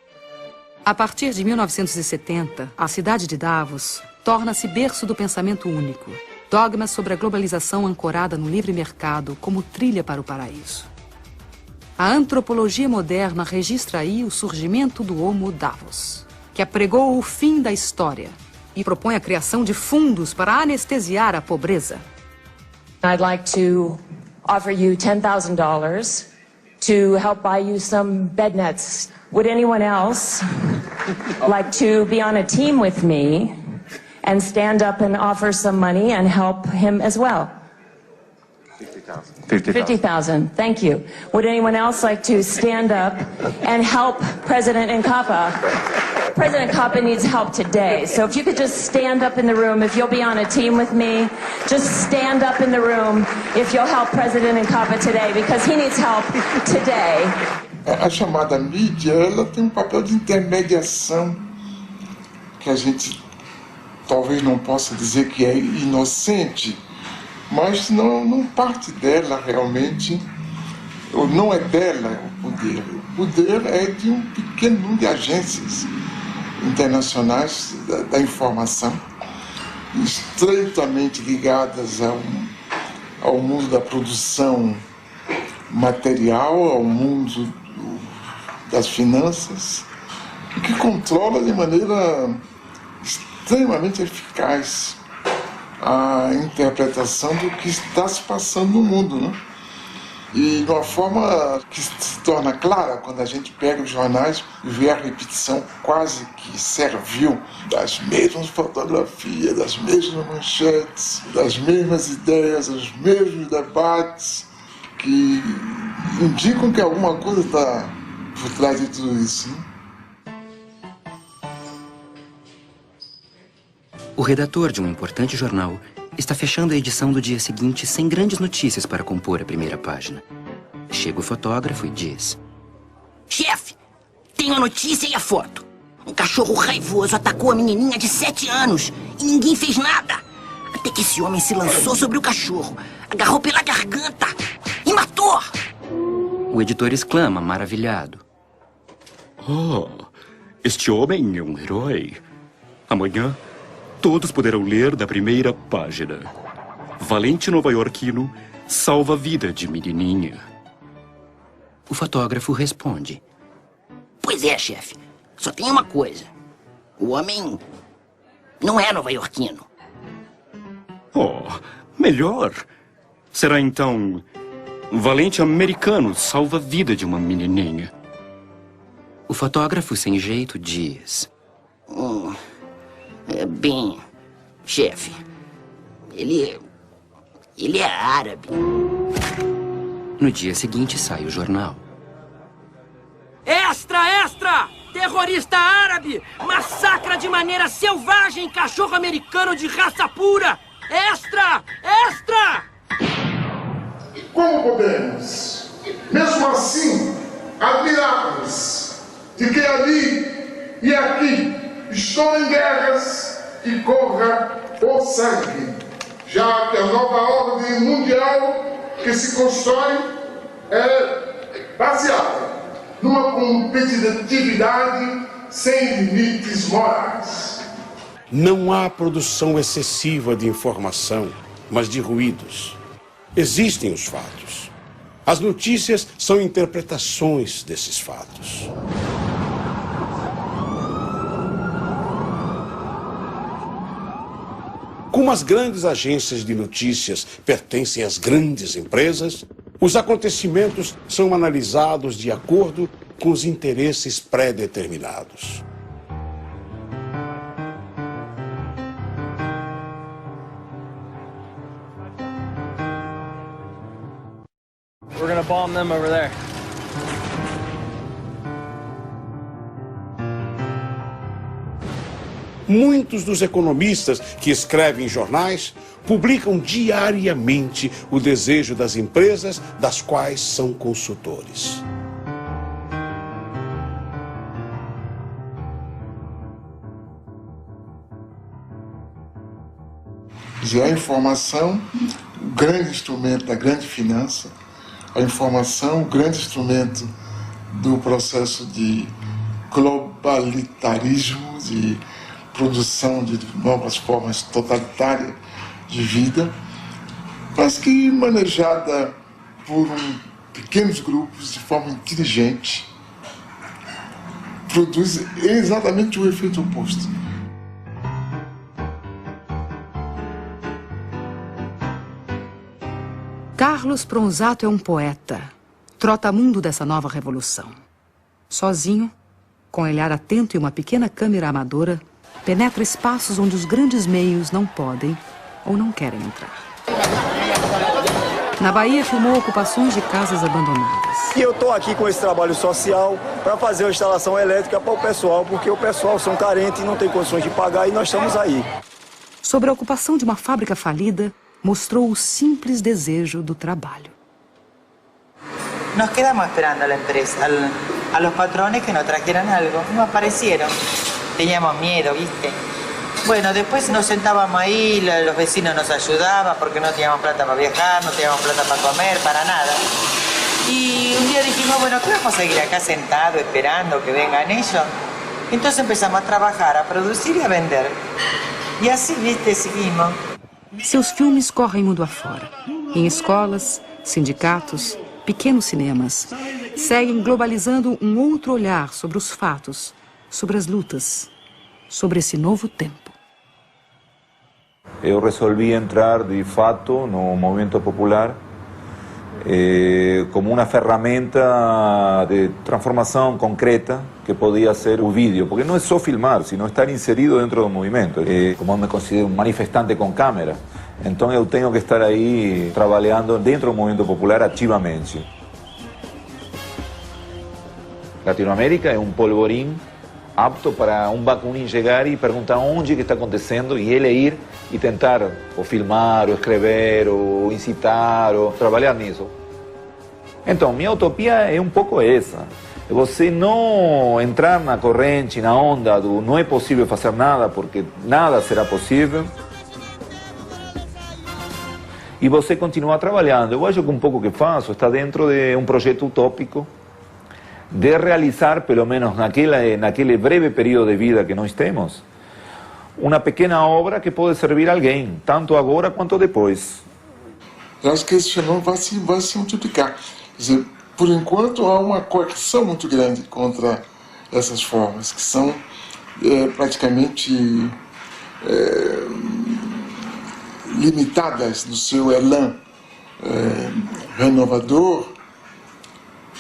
S4: A partir de 1970, a cidade de Davos torna-se berço do pensamento único, dogma sobre a globalização ancorada no livre mercado como trilha para o paraíso. A antropologia moderna registra aí o surgimento do Homo Davos, que apregou o fim da história e propõe a criação de fundos para anestesiar a pobreza.
S9: I'd like to offer you $10,000 to help buy you some bed nets. Would anyone else like to be on a team with me and stand up and offer some money and help him as well? 50,000. Thank you. Would anyone else like to stand up and help President Nkapa? President Nkapa needs help today. So if you could just stand up in the room, if you'll be on a team with me, just stand up in the room if you'll help President Nkapa today, because he needs help today.
S2: A chamada mídia, ela tem um papel de intermediação que a gente talvez não possa dizer que é inocente, mas não parte dela realmente, ou não é dela o poder. O poder é de um pequeno número de agências internacionais da informação, estreitamente ligadas ao mundo da produção material, ao mundo das finanças, que controla de maneira extremamente eficaz a interpretação do que está se passando no mundo, né? E de uma forma que se torna clara quando a gente pega os jornais e vê a repetição quase que servil das mesmas fotografias, das mesmas manchetes, das mesmas ideias, dos mesmos debates, que indicam que alguma coisa está por trás de tudo isso, né?
S10: O redator de um importante jornal está fechando a edição do dia seguinte sem grandes notícias para compor a primeira página. Chega o fotógrafo e diz:
S11: Chefe, tenho a notícia e a foto. Um cachorro raivoso atacou a menininha de 7 anos e ninguém fez nada. Até que esse homem se lançou sobre o cachorro, agarrou pela garganta e matou.
S10: O editor exclama, maravilhado:
S12: Oh, este homem é um herói. Amanhã todos poderão ler da primeira página: valente nova-iorquino salva a vida de menininha.
S10: O fotógrafo responde:
S11: Pois é, chefe. Só tem uma coisa. O homem não é nova-iorquino.
S12: Oh, melhor. Será então valente americano salva a vida de uma menininha.
S10: O fotógrafo sem jeito diz:
S11: Bem, chefe, ele é árabe.
S10: No dia seguinte sai o jornal.
S11: Extra, extra! Terrorista árabe massacra de maneira selvagem cachorro americano de raça pura! Extra, extra!
S5: Como podemos, mesmo assim, admirar-nos de que ali e aqui estão em guerras e corra o sangue, já que a nova ordem mundial que se constrói é baseada numa competitividade sem limites morais.
S7: Não há produção excessiva de informação, mas de ruídos. Existem os fatos. As notícias são interpretações desses fatos. Como as grandes agências de notícias pertencem às grandes empresas, os acontecimentos são analisados de acordo com os interesses pré-determinados.
S13: We're gonna bomb them over there.
S7: Muitos dos economistas que escrevem em jornais publicam diariamente o desejo das empresas das quais são consultores.
S2: A informação, o grande instrumento da grande finança, a informação, o grande instrumento do processo de globalitarismo, de produção de novas formas totalitárias de vida, mas que manejada por um pequenos grupos, de forma inteligente, produz exatamente o efeito oposto.
S4: Carlos Pronzato é um poeta, trotamundo dessa nova revolução. Sozinho, com olhar atento e uma pequena câmera amadora, penetra espaços onde os grandes meios não podem ou não querem entrar. Na Bahia, filmou ocupações de casas abandonadas.
S14: E eu estou aqui com esse trabalho social para fazer uma instalação elétrica para o pessoal, porque o pessoal são carentes e não tem condições de pagar, e nós estamos aí.
S4: Sobre a ocupação de uma fábrica falida, mostrou o simples desejo do trabalho.
S15: Nos quedamos esperando a la empresa, a los patrones que nos trajeran algo. No aparecieron. Teníamos miedo, ¿viste? Bueno, después nos sentábamos ahí, los vecinos nos ayudaban porque no teníamos plata para viajar, no teníamos plata para comer, para nada. Y un día dijimos, bueno, ¿qué vamos a seguir acá sentados esperando que vengan ellos? Entonces empezamos a trabajar, a producir y a vender. Y así, ¿viste? Seguimos.
S4: Seus filmes correm mundo afora. Em escolas, sindicatos, pequenos cinemas, seguem globalizando um outro olhar sobre os fatos, sobre as lutas, sobre esse novo tempo.
S16: Eu resolvi entrar de fato no movimento popular como uma ferramenta de transformação concreta que podia ser o vídeo, porque não é só filmar, sino estar inserido dentro do movimento. Como eu me considero um manifestante com câmera, então eu tenho que estar aí trabalhando dentro do movimento popular ativamente. Latinoamérica é um polvorim apto para um Bakunin chegar e perguntar onde que está acontecendo e ele ir e tentar ou filmar, ou escrever, ou incitar, ou trabalhar nisso. Então, minha utopia é um pouco essa. É você não entrar na corrente, na onda do não é possível fazer nada, porque nada será possível. E você continuar trabalhando. Eu acho que um pouco que faço está dentro de um projeto utópico de realizar, pelo menos naquele breve período de vida que nós temos, uma pequena obra que pode servir a alguém, tanto agora quanto depois.
S2: Eu acho que esse fenômeno vai se multiplicar. Quer dizer, por enquanto há uma coerção muito grande contra essas formas, que são praticamente limitadas no seu elan renovador,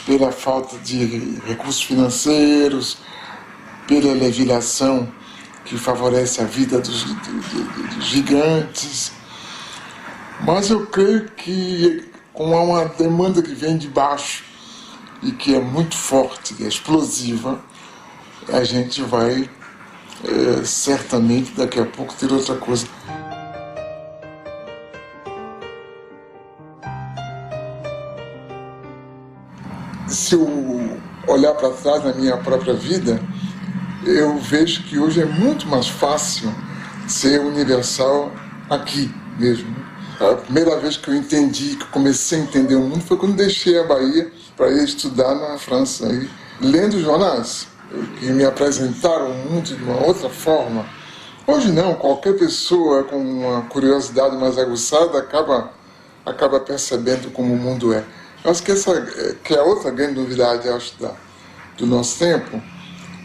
S2: pela falta de recursos financeiros, pela legislação que favorece a vida dos gigantes. Mas eu creio que, como há uma demanda que vem de baixo e que é muito forte, é explosiva, a gente vai certamente daqui a pouco ter outra coisa. Se eu olhar para trás na minha própria vida, eu vejo que hoje é muito mais fácil ser universal aqui mesmo. A primeira vez que eu entendi, que comecei a entender o mundo, foi quando deixei a Bahia para ir estudar na França, aí, lendo jornais, que me apresentaram o mundo de uma outra forma. Hoje não, qualquer pessoa com uma curiosidade mais aguçada acaba percebendo como o mundo é. Eu acho que é outra grande novidade, acho, do nosso tempo,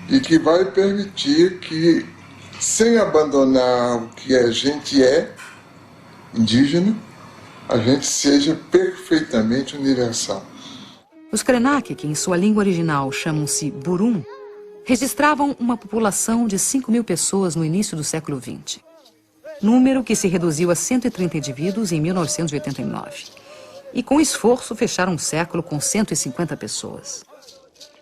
S2: e que vai permitir que, sem abandonar o que a gente é, indígena, a gente seja perfeitamente universal.
S4: Os Krenak, que em sua língua original chamam-se Burum, registravam uma população de 5.000 pessoas no início do século XX. Número que se reduziu a 130 indivíduos em 1989. E com esforço fecharam um século com 150 pessoas.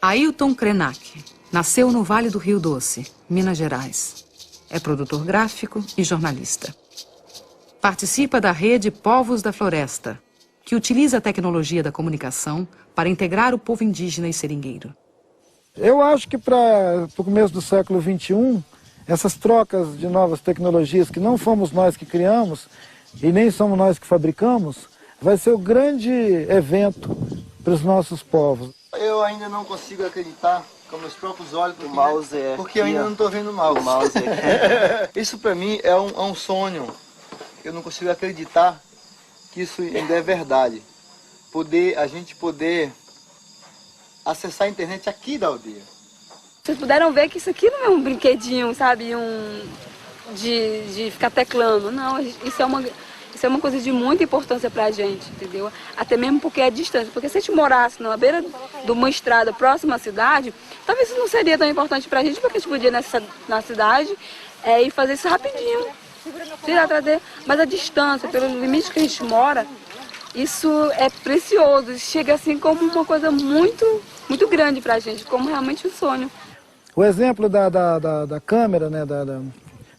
S4: Ailton Krenak nasceu no Vale do Rio Doce, Minas Gerais. É produtor gráfico e jornalista. Participa da rede Povos da Floresta, que utiliza a tecnologia da comunicação para integrar o povo indígena e seringueiro.
S17: Eu acho que para o começo do século XXI, essas trocas de novas tecnologias que não fomos nós que criamos e nem somos nós que fabricamos, vai ser o grande evento para os nossos povos.
S18: Eu ainda não consigo acreditar com meus próprios olhos, porque eu ainda não estou vendo mal. Isso para mim é um sonho. Eu não consigo acreditar que isso ainda é verdade. a gente poder acessar a internet aqui da aldeia.
S1: Vocês puderam ver que isso aqui não é um brinquedinho, sabe, de ficar teclando. Não, isso é uma coisa de muita importância pra gente, entendeu? Até mesmo porque é distante. Porque se a gente morasse na beira de uma estrada próxima à cidade, talvez isso não seria tão importante pra gente, porque a gente podia ir na cidade e fazer isso rapidinho. Trazer. Mas a distância, pelo limite que a gente mora, isso é precioso. Chega assim como uma coisa muito, muito grande pra gente, como realmente um sonho.
S17: O exemplo da câmera, né,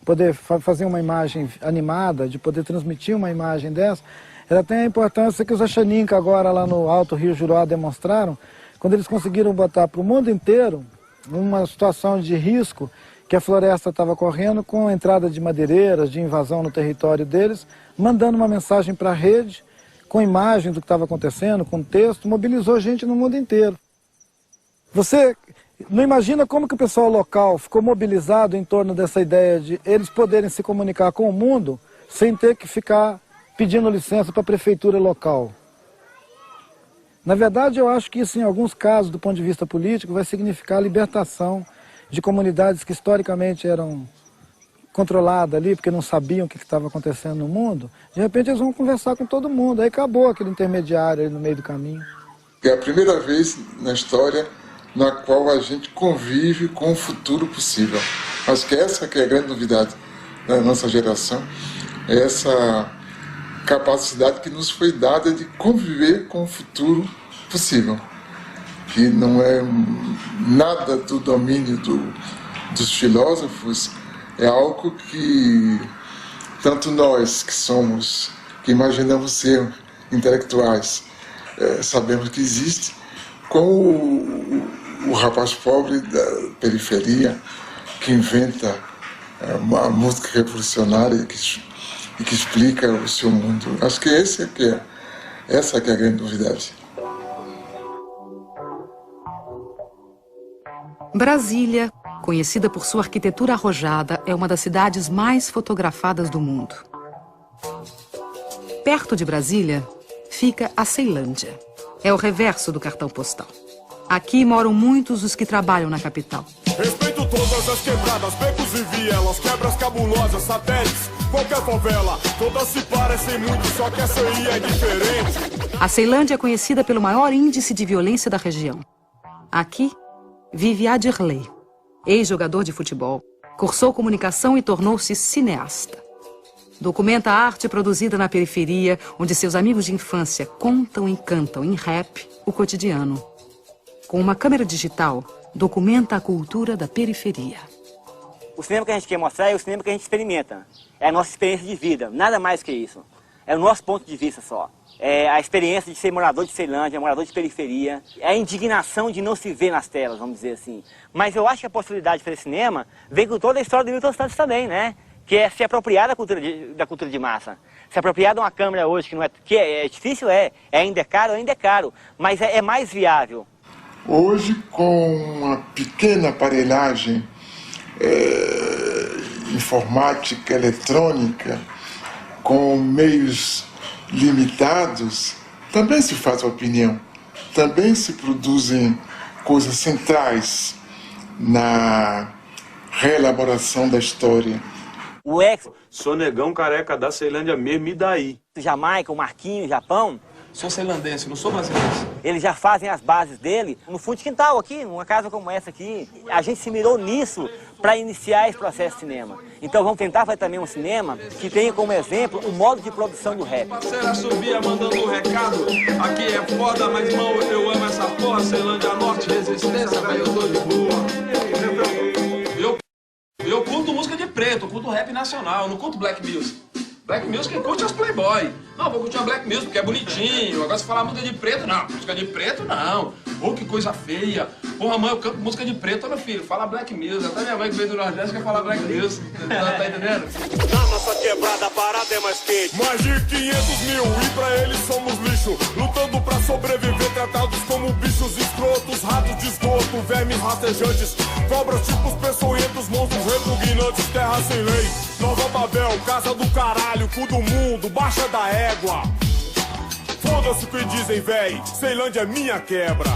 S17: poder fazer uma imagem animada, de poder transmitir uma imagem dessa, ela tem a importância que os Achaninka agora lá no Alto Rio Juruá demonstraram, quando eles conseguiram botar para o mundo inteiro uma situação de risco que a floresta estava correndo com a entrada de madeireiras, de invasão no território deles, mandando uma mensagem para a rede, com imagem do que estava acontecendo, com texto, mobilizou gente no mundo inteiro. Você não imagina como que o pessoal local ficou mobilizado em torno dessa ideia de eles poderem se comunicar com o mundo sem ter que ficar pedindo licença para a prefeitura local. Na verdade, eu acho que isso, em alguns casos, do ponto de vista político, vai significar a libertação de comunidades que historicamente eram controladas ali, porque não sabiam o que estava acontecendo no mundo. De repente, eles vão conversar com todo mundo. Aí acabou aquele intermediário ali no meio do caminho.
S2: É a primeira vez na história na qual a gente convive com o futuro possível. Acho que essa que é a grande novidade da nossa geração, é essa capacidade que nos foi dada de conviver com o futuro possível, que não é nada do domínio dos filósofos, é algo que tanto nós que imaginamos ser intelectuais, sabemos que existe, como o rapaz pobre da periferia que inventa uma música revolucionária e que explica o seu mundo. Acho que essa que é a grande novidade.
S4: Brasília, conhecida por sua arquitetura arrojada, é uma das cidades mais fotografadas do mundo. Perto de Brasília fica a Ceilândia. É o reverso do cartão postal. Aqui moram muitos dos que trabalham na capital.
S19: Respeito todas as quebradas, becos e vielas, quebras cabulosas, satélites, qualquer favela. Todas se parecem muito, só que essa aí é diferente.
S4: A Ceilândia é conhecida pelo maior índice de violência da região. Aqui vive Adirley, ex-jogador de futebol, cursou comunicação e tornou-se cineasta. Documenta a arte produzida na periferia, onde seus amigos de infância contam e cantam em rap o cotidiano. Com uma câmera digital, documenta a cultura da periferia.
S20: O cinema que a gente quer mostrar é o cinema que a gente experimenta. É a nossa experiência de vida, nada mais que isso. É o nosso ponto de vista só. É a experiência de ser morador de Ceilândia, morador de periferia. É a indignação de não se ver nas telas, vamos dizer assim. Mas eu acho que a possibilidade de fazer cinema vem com toda a história do Milton Santos também, né? Que é se apropriar da cultura de massa. Se apropriar de uma câmera hoje, que é difícil, ainda é caro, mas é mais viável.
S2: Hoje, com uma pequena aparelhagem informática, eletrônica, com meios limitados, também se faz opinião, também se produzem coisas centrais na reelaboração da história.
S20: O ex...
S21: Sou negão careca da Ceilândia mesmo, e daí?
S20: Jamaica, o Marquinhos, Japão.
S21: Sou ceilandense, não sou brasileiro.
S20: Eles já fazem as bases dele no fundo de quintal aqui, numa casa como essa aqui. A gente se mirou nisso para iniciar esse processo de cinema. Então vamos tentar fazer também um cinema que tenha como exemplo o modo de produção do rap.
S21: Parceira subia mandando um recado. Aqui é foda, mas irmão, eu amo essa porra. Ceilândia Norte, resistência, velho, eu tô de boa. Eu curto música de preto, eu curto rap nacional, eu não curto black music. Black music quem curte é os playboy. Não, vou curtir uma black music porque é bonitinho. Agora se falar música de preto, não. Música de preto, não. Pô, que coisa feia. Porra, mãe, eu canto música de preto, meu filho. Fala black music. Até minha mãe que veio do Nordeste quer falar black music. Tá entendendo?
S19: Na nossa quebrada a parada é mais quente. Mais de 500 mil e pra eles somos lixo. Lutando pra sobreviver, tratados como bichos escrotos, ratos de esgoto, vermes rastejantes, cobras tipos peçonhentos, monstros repugnantes, terra sem lei. Nova Babel, casa do caralho, cu do mundo, baixa da égua. Foda-se o que dizem, véi. Ceilândia é minha quebra.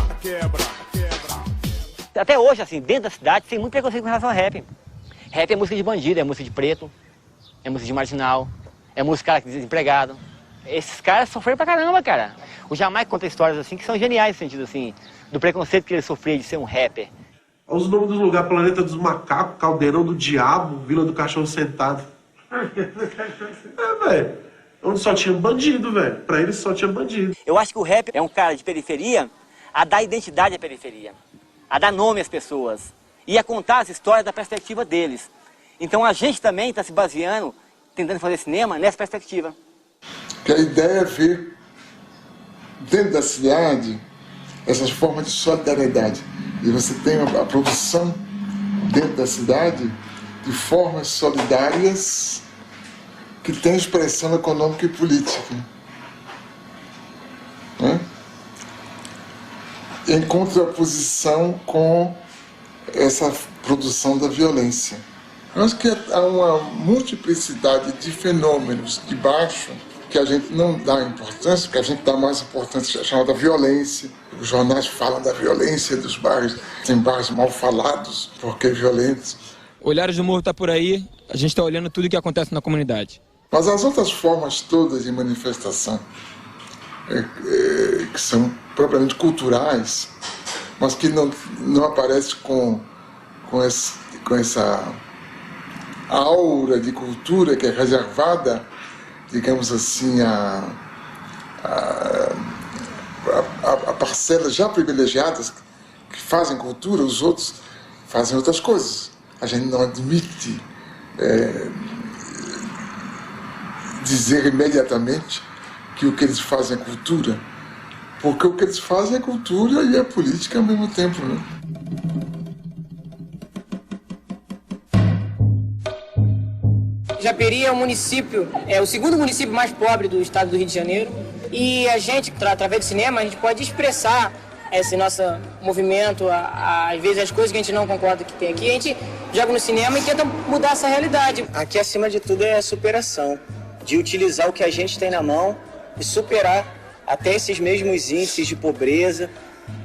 S20: Até hoje, assim, dentro da cidade, tem muito preconceito com relação a rap. Rap é música de bandido, é música de preto, é música de marginal, é música de desempregado. Esses caras sofreram pra caramba, cara. O Jamaica conta histórias assim que são geniais no sentido assim, do preconceito que ele sofria de ser um rapper.
S6: Olha os nomes dos lugares: Planeta dos Macacos, Caldeirão do Diabo, Vila do Cachorro Sentado. Velho, onde só tinha bandido, velho. Pra eles só tinha bandido.
S20: Eu acho que o rap é um cara de periferia a dar identidade à periferia, a dar nome às pessoas e a contar as histórias da perspectiva deles. Então a gente também está se baseando, tentando fazer cinema nessa perspectiva.
S2: Que a ideia é ver dentro da cidade essas formas de solidariedade. E você tem a produção dentro da cidade de formas solidárias que tem expressão econômica e política. Né? Em contraposição com essa produção da violência. Eu acho que há uma multiplicidade de fenômenos de baixo que a gente não dá importância, porque a gente dá mais importância à chamada violência. Os jornais falam da violência dos bairros, tem bairros mal falados porque violentos.
S22: Olhares do Morro está por aí, a gente está olhando tudo o que acontece na comunidade.
S2: Mas as outras formas todas de manifestação, que são propriamente culturais, mas que não aparecem com essa aura de cultura que é reservada, digamos assim, a parcelas já privilegiadas que fazem cultura, os outros fazem outras coisas. A gente não admite dizer imediatamente que o que eles fazem é cultura, porque o que eles fazem é cultura e é política ao mesmo tempo, né?
S23: Japeri é um município, é o segundo município mais pobre do estado do Rio de Janeiro. E a gente, através do cinema, a gente pode expressar esse nosso movimento, às vezes as coisas que a gente não concorda que tem aqui, a gente joga no cinema e tenta mudar essa realidade.
S24: Aqui, acima de tudo, é a superação, de utilizar o que a gente tem na mão e superar até esses mesmos índices de pobreza.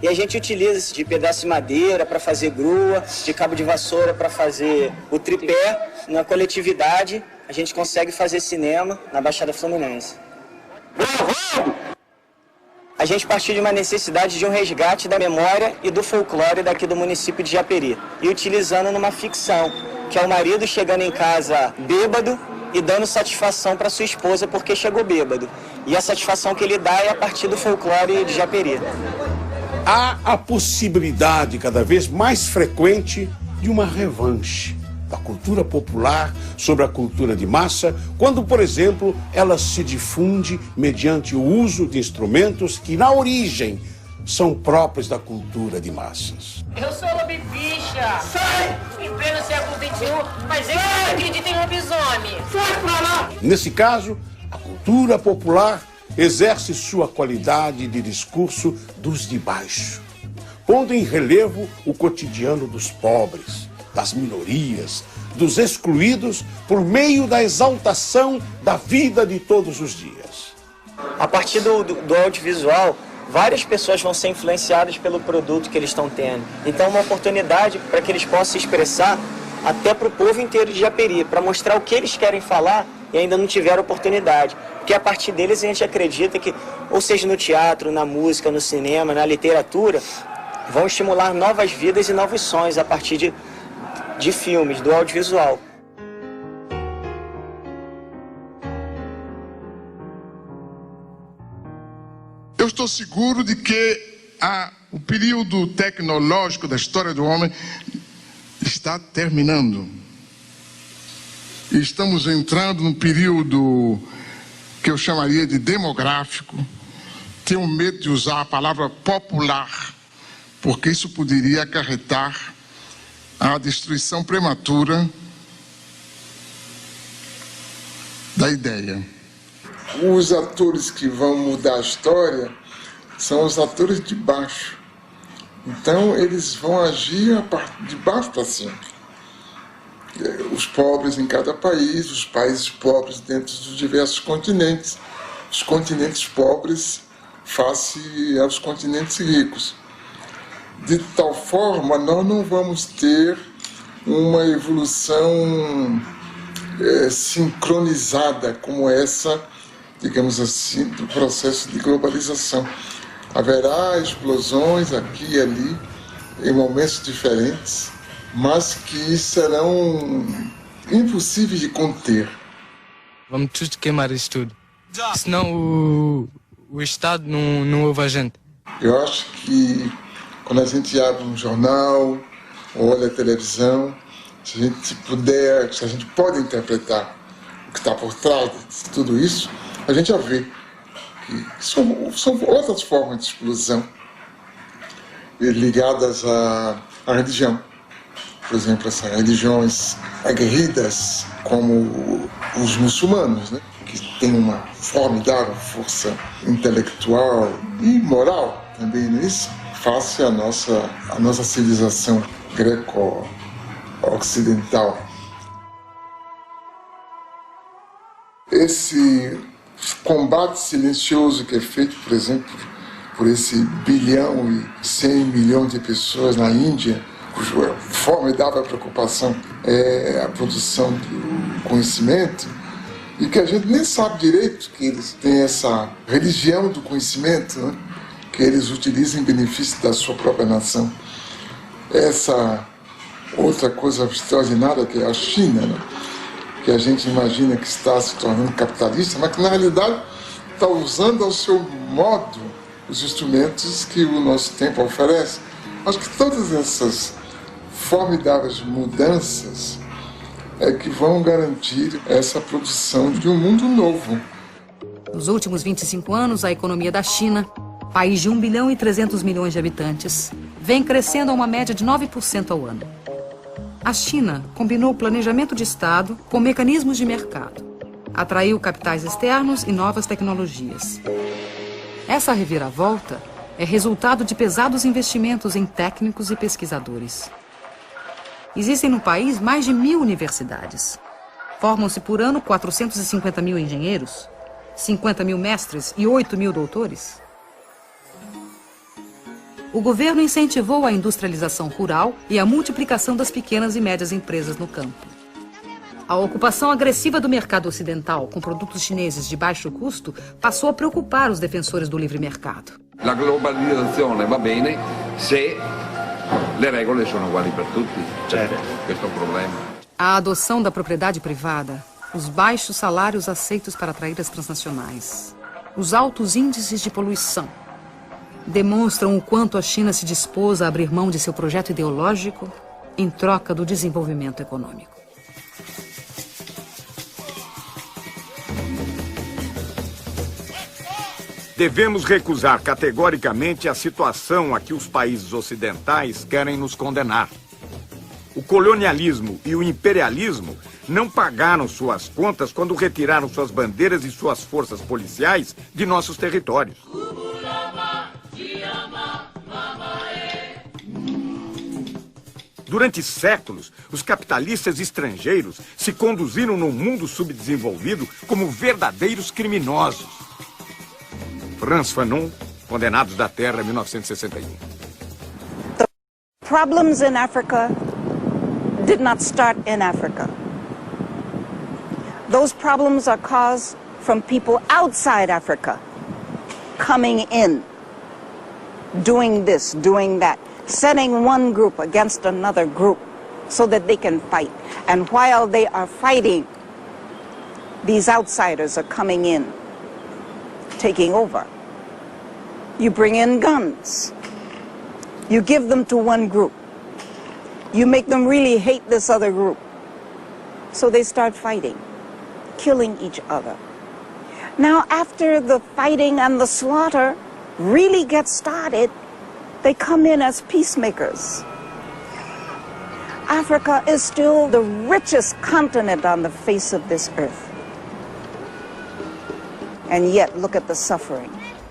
S24: E a gente utiliza de pedaço de madeira para fazer grua, de cabo de vassoura para fazer o tripé. Na coletividade, a gente consegue fazer cinema na Baixada Fluminense. A gente partiu de uma necessidade de um resgate da memória e do folclore daqui do município de Japeri. E utilizando numa ficção, que é o marido chegando em casa bêbado e dando satisfação para sua esposa porque chegou bêbado. E a satisfação que ele dá é a partir do folclore de Japeri.
S7: Há a possibilidade cada vez mais frequente de uma revanche da cultura popular sobre a cultura de massa, quando, por exemplo, ela se difunde mediante o uso de instrumentos que, na origem, são próprios da cultura de massas.
S23: Eu sou lobificha! Sai! Em pleno século XXI, mas eu não acredito em lobisomem! Sai pra lá!
S7: Nesse caso, a cultura popular exerce sua qualidade de discurso dos de baixo, pondo em relevo o cotidiano dos pobres, das minorias, dos excluídos, por meio da exaltação da vida de todos os dias.
S24: A partir do audiovisual, várias pessoas vão ser influenciadas pelo produto que eles estão tendo. Então é uma oportunidade para que eles possam se expressar até para o povo inteiro de Japeri, para mostrar o que eles querem falar e ainda não tiveram oportunidade. Porque a partir deles a gente acredita que, ou seja no teatro, na música, no cinema, na literatura, vão estimular novas vidas e novos sonhos a partir de filmes, do audiovisual.
S5: Eu estou seguro de que o período tecnológico da história do homem está terminando. E estamos entrando num período que eu chamaria de demográfico. Tenho medo de usar a palavra popular, porque isso poderia acarretar a destruição prematura da ideia.
S2: Os atores que vão mudar a história são os atores de baixo. Então eles vão agir de baixo para cima. Os pobres em cada país, os países pobres dentro dos diversos continentes, os continentes pobres face aos continentes ricos. De tal forma, nós não vamos ter uma evolução sincronizada como essa, digamos assim, do processo de globalização. Haverá explosões aqui e ali, em momentos diferentes, mas que serão impossíveis de conter.
S3: Vamos tudo queimar isso tudo, senão o Estado não ouve a gente.
S2: Eu acho que quando a gente abre um jornal, ou olha a televisão, se a gente pode interpretar o que está por trás de tudo isso, a gente já vê que são outras formas de explosão ligadas à religião. Por exemplo, essas religiões aguerridas, como os muçulmanos, né? Que têm uma formidável força intelectual e moral também nisso, face à nossa civilização greco-ocidental. Esse combate silencioso que é feito, por exemplo, por esse 1 bilhão e 100 milhões de pessoas na Índia, cuja formidável preocupação é a produção do conhecimento, e que a gente nem sabe direito que eles têm essa religião do conhecimento, né? Que eles utilizam em benefício da sua própria nação. Essa outra coisa extraordinária que é a China, né? Que a gente imagina que está se tornando capitalista, mas que na realidade está usando ao seu modo os instrumentos que o nosso tempo oferece. Acho que todas essas formidáveis mudanças é que vão garantir essa produção de um mundo novo.
S4: Nos últimos 25 anos, a economia da China, país de 1 bilhão e 300 milhões de habitantes, vem crescendo a uma média de 9% ao ano. A China combinou o planejamento de Estado com mecanismos de mercado. Atraiu capitais externos e novas tecnologias. Essa reviravolta é resultado de pesados investimentos em técnicos e pesquisadores. Existem no país mais de 1.000 universidades. Formam-se por ano 450 mil engenheiros, 50 mil mestres e 8 mil doutores. O governo incentivou a industrialização rural e a multiplicação das pequenas e médias empresas no campo. A ocupação agressiva do mercado ocidental com produtos chineses de baixo custo passou a preocupar os defensores do livre mercado.
S8: La globalizzazione va bene se le regole sono uguali per tutti. Questo è o problema.
S4: A adoção da propriedade privada, os baixos salários aceitos para atrair as transnacionais, os altos índices de poluição, demonstram o quanto a China se dispôs a abrir mão de seu projeto ideológico em troca do desenvolvimento econômico.
S9: Devemos recusar categoricamente a situação a que os países ocidentais querem nos condenar. O colonialismo e o imperialismo não pagaram suas contas quando retiraram suas bandeiras e suas forças policiais de nossos territórios. Durante séculos, os capitalistas estrangeiros se conduziram no mundo subdesenvolvido como verdadeiros criminosos. Frantz Fanon, Condenados da Terra, 1961.
S12: The problems in Africa did not start in Africa. Those problems are caused from people outside Africa coming in, doing this, doing that, setting one group against another group so that they can fight. And while they are fighting, these outsiders are coming in, taking over. You bring in guns. You give them to one group. You make them really hate this other group. So they start fighting, killing each other. Now, after the fighting and the slaughter really gets started, they come in as peacemakers. Africa is still the richest continent on the face of this earth. And yet, look at the suffering.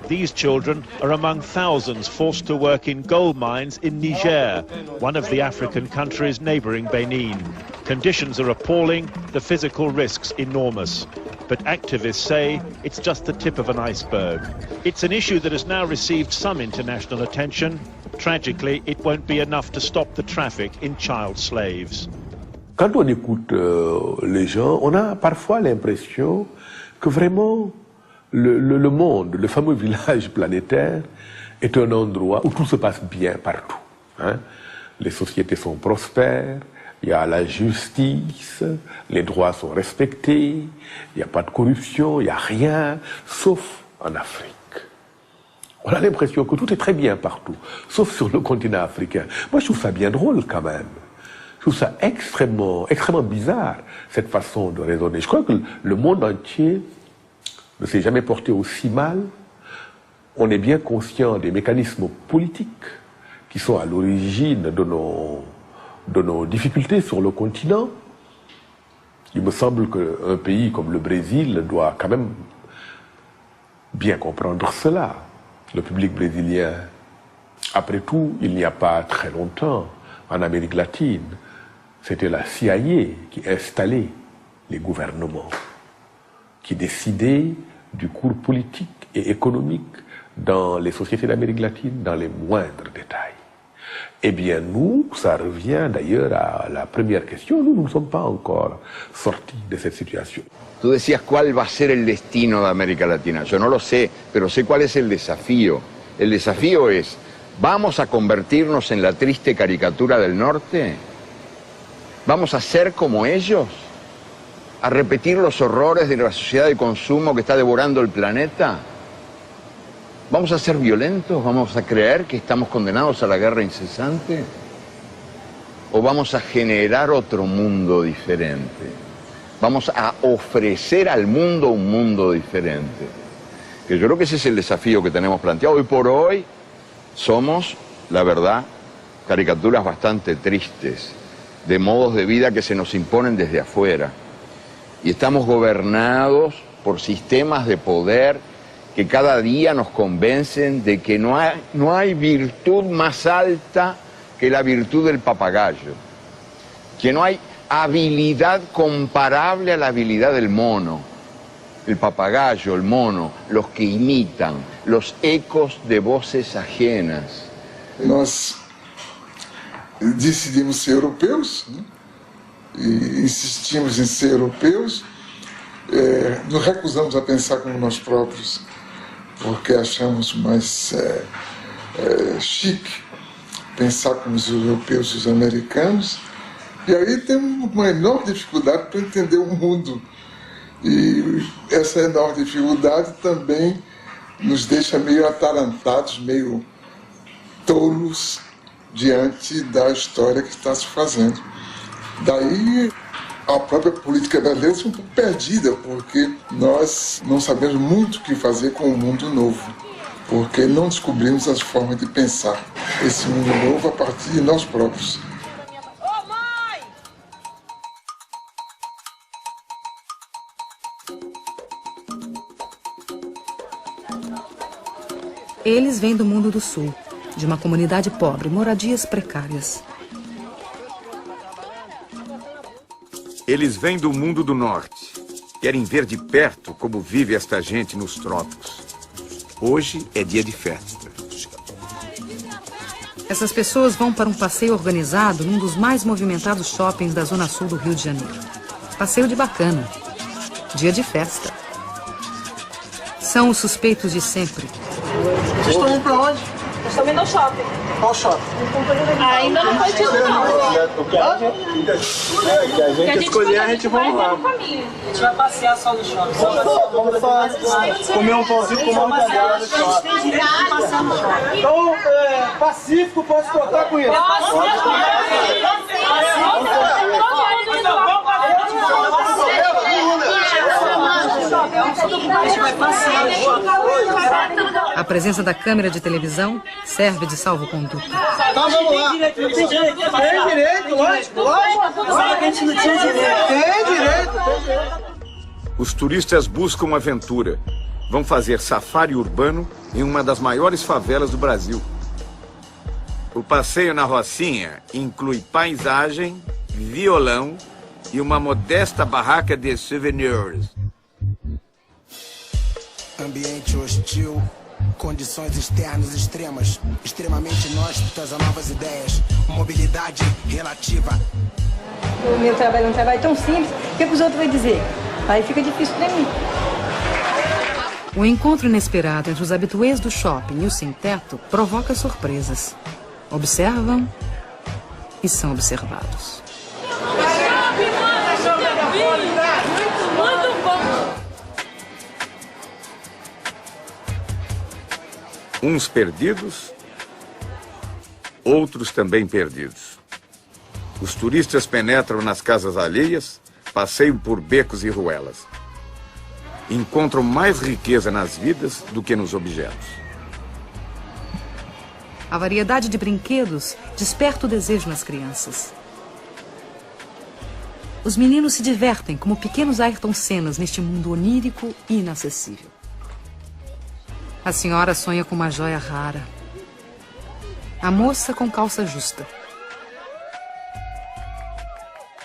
S25: These children are among thousands forced to work in gold mines in Niger, one of the African countries neighboring Benin. Conditions are appalling, the physical risks enormous. but activists say it's just the tip of an iceberg. It's an issue that has now received some international attention. Tragically, it won't be enough to stop the traffic in child slaves.
S10: Quand on écoute les gens, on a parfois l'impression que vraiment le monde, le fameux village planétaire, est un endroit où tout se passe bien partout. Hein? Les sociétés sont prospères, il y a la justice, les droits sont respectés, il n'y a pas de corruption, il n'y a rien, sauf en Afrique. On a l'impression que tout est très bien partout, sauf sur le continent africain. Moi, je trouve ça bien drôle quand même. Je trouve ça extrêmement bizarre, cette façon de raisonner. Je crois que le monde entier ne s'est jamais porté aussi mal. On est bien conscient des mécanismes politiques qui sont à l'origine de nos difficultés sur le continent. Il me semble qu'un pays comme le Brésil doit quand même bien comprendre cela. Le public brésilien, après tout, il n'y a pas très longtemps, en Amérique latine, c'était la CIA qui installait les gouvernements, qui décidait du cours politique et économique dans les sociétés d'Amérique latine, dans les moindres détails. Eh bien, nous, ça revient d'ailleurs à la première question, nous ne sommes pas encore sortis de cette situation.
S8: Tú decías cuál va a ser el destino de América Latina. Yo no lo sé, pero sé cuál es el desafío. El desafío es, ¿vamos a convertirnos en la triste caricatura del norte? ¿Vamos a ser como ellos? ¿A repetir los horrores de la sociedad de consumo que está devorando el planeta? ¿Vamos a ser violentos? ¿Vamos a creer que estamos condenados a la guerra incesante? ¿O vamos a generar otro mundo diferente? Vamos a ofrecer al mundo un mundo diferente. Que yo creo que ese es el desafío que tenemos planteado. Hoy por hoy somos, la verdad, caricaturas bastante tristes de modos de vida que se nos imponen desde afuera. Y estamos gobernados por sistemas de poder que cada día nos convencen de que no hay virtud más alta que la virtud del papagayo. Que no hay habilidad comparable a la habilidad del mono. El papagayo, el mono, los que imitan, los ecos de voces ajenas.
S2: Nós decidimos ser europeus, né? E insistimos em ser europeus, nos recusamos a pensar como nós próprios, porque achamos mais chique pensar como os europeus e os americanos. E aí temos uma enorme dificuldade para entender o mundo. E essa enorme dificuldade também nos deixa meio atarantados, meio tolos diante da história que está se fazendo. Daí a própria política brasileira é um pouco perdida, porque nós não sabemos muito o que fazer com o mundo novo, porque não descobrimos as formas de pensar esse mundo novo a partir de nós próprios.
S4: Eles vêm do mundo do sul, de uma comunidade pobre, moradias precárias.
S9: Eles vêm do mundo do norte. Querem ver de perto como vive esta gente nos trópicos. Hoje é dia de festa.
S4: Essas pessoas vão para um passeio organizado num dos mais movimentados shoppings da zona sul do Rio de Janeiro. Passeio de bacana. Dia de festa. São os suspeitos de sempre.
S18: Vocês estão indo pra onde?
S23: Nós estamos indo ao shopping.
S18: Qual shopping?
S23: Ainda não foi tido, não.
S18: O que a gente escolher, a gente vai lá.
S23: A gente vai passear só no shopping.
S18: Vamos só comer um pãozinho com uma mortadela no shopping. Então, Pacífico, posso cortar com isso?
S4: A presença da câmera de televisão serve de salvo-conduto.
S18: Então vamos lá. Tem direito, lógico. A gente não tinha direito. Tem direito.
S9: Os turistas buscam aventura. Vão fazer safari urbano em uma das maiores favelas do Brasil. O passeio na Rocinha inclui paisagem, violão e uma modesta barraca de souvenirs.
S11: Ambiente hostil, condições externas extremas, extremamente inóspitas a novas ideias, mobilidade relativa.
S13: O meu trabalho é um trabalho tão simples, o que os outros vão dizer? Aí fica difícil para mim.
S4: O encontro inesperado entre os habituês do shopping e o sem-teto provoca surpresas. Observam e são observados.
S13: Muito bom!
S9: Uns perdidos, outros também perdidos. Os turistas penetram nas casas alheias, passeiam por becos e ruelas. Encontram mais riqueza nas vidas do que nos objetos.
S4: A variedade de brinquedos desperta o desejo nas crianças. Os meninos se divertem como pequenos Ayrton Sennas neste mundo onírico e inacessível. A senhora sonha com uma joia rara. A moça com calça justa.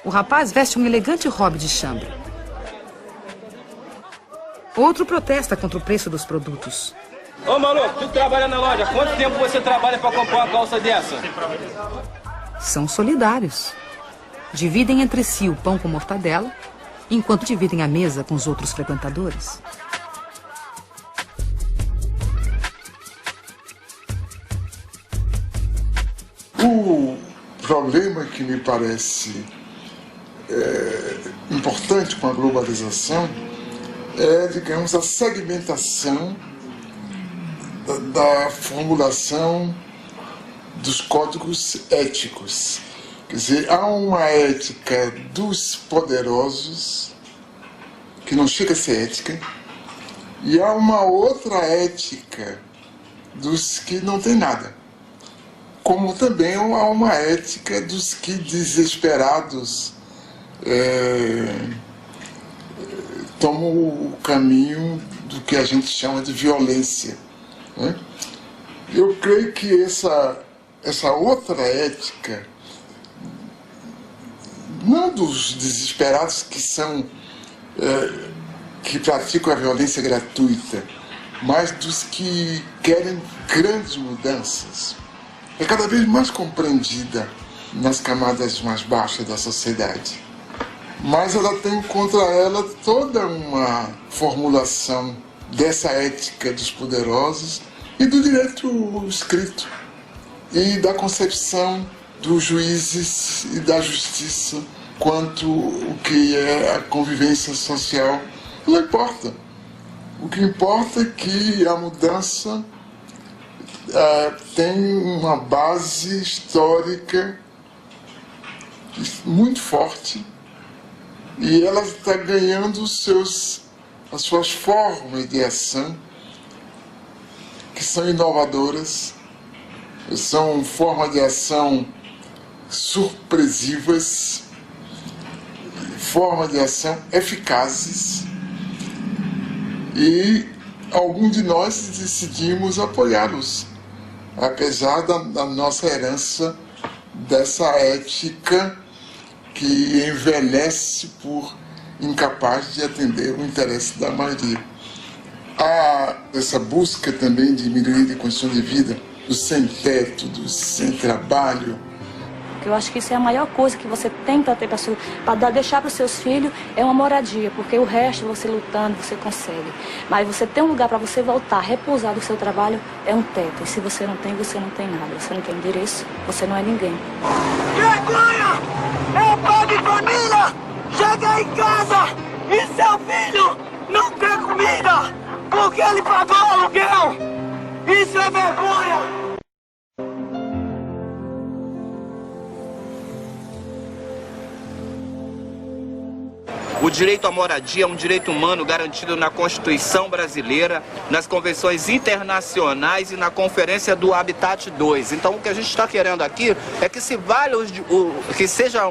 S4: O rapaz veste um elegante robe de chambre. Outro protesta contra o preço dos produtos.
S14: Ô maluco, tu trabalha na loja, quanto tempo você trabalha para comprar uma calça dessa?
S4: São solidários. Dividem entre si o pão com mortadela, enquanto dividem a mesa com os outros frequentadores.
S2: O problema que me parece importante com a globalização é, digamos, a segmentação da formulação dos códigos éticos. Quer dizer, há uma ética dos poderosos, que não chega a ser ética, e há uma outra ética dos que não têm nada. Como também há uma ética dos que desesperados tomam o caminho do que a gente chama de violência. Né? Eu creio que essa outra ética, não dos desesperados que praticam a violência gratuita, mas dos que querem grandes mudanças, é cada vez mais compreendida nas camadas mais baixas da sociedade. Mas ela tem contra ela toda uma formulação dessa ética dos poderosos e do direito escrito e da concepção dos juízes e da justiça quanto o que é a convivência social. Não importa. O que importa é que a mudança tem uma base histórica muito forte e ela está ganhando as suas formas de ação, que são inovadoras, são formas de ação surpresivas, formas de ação eficazes, e alguns de nós decidimos apoiá-los, apesar da nossa herança dessa ética que envelhece por incapaz de atender o interesse da maioria. Há essa busca também de melhoria de condição de vida, do sem-teto, do sem-trabalho.
S15: Eu acho que isso é a maior coisa que você tem para ter para deixar para os seus filhos, é uma moradia, porque o resto você lutando, você consegue. Mas você tem um lugar para você voltar, repousar do seu trabalho, é um teto. E se você não tem nada. Você não tem endereço, você não é ninguém.
S14: Vergonha! É pai de família! Chega em casa e seu filho não tem comida porque ele pagou o aluguel! Isso é vergonha!
S16: O direito à moradia é um direito humano garantido na Constituição brasileira, nas convenções internacionais e na Conferência do Habitat 2. Então, o que a gente está querendo aqui é que se seja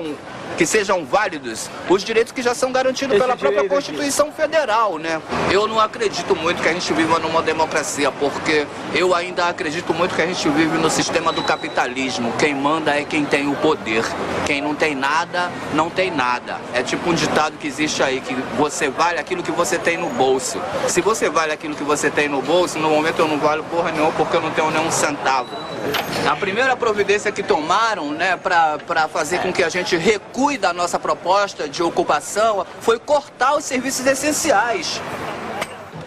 S16: que sejam válidos os direitos que já são garantidos pela própria Constituição Federal, né? Eu não acredito muito que a gente viva numa democracia, porque eu ainda acredito muito que a gente vive no sistema do capitalismo. Quem manda é quem tem o poder. Quem não tem nada, não tem nada. É tipo um ditado que existe aí, que você vale aquilo que você tem no bolso. Se você vale aquilo que você tem no bolso, no momento eu não valho porra nenhuma porque eu não tenho nenhum centavo. A primeira providência que tomaram, né, para fazer com que a gente recue da nossa proposta de ocupação foi cortar os serviços essenciais.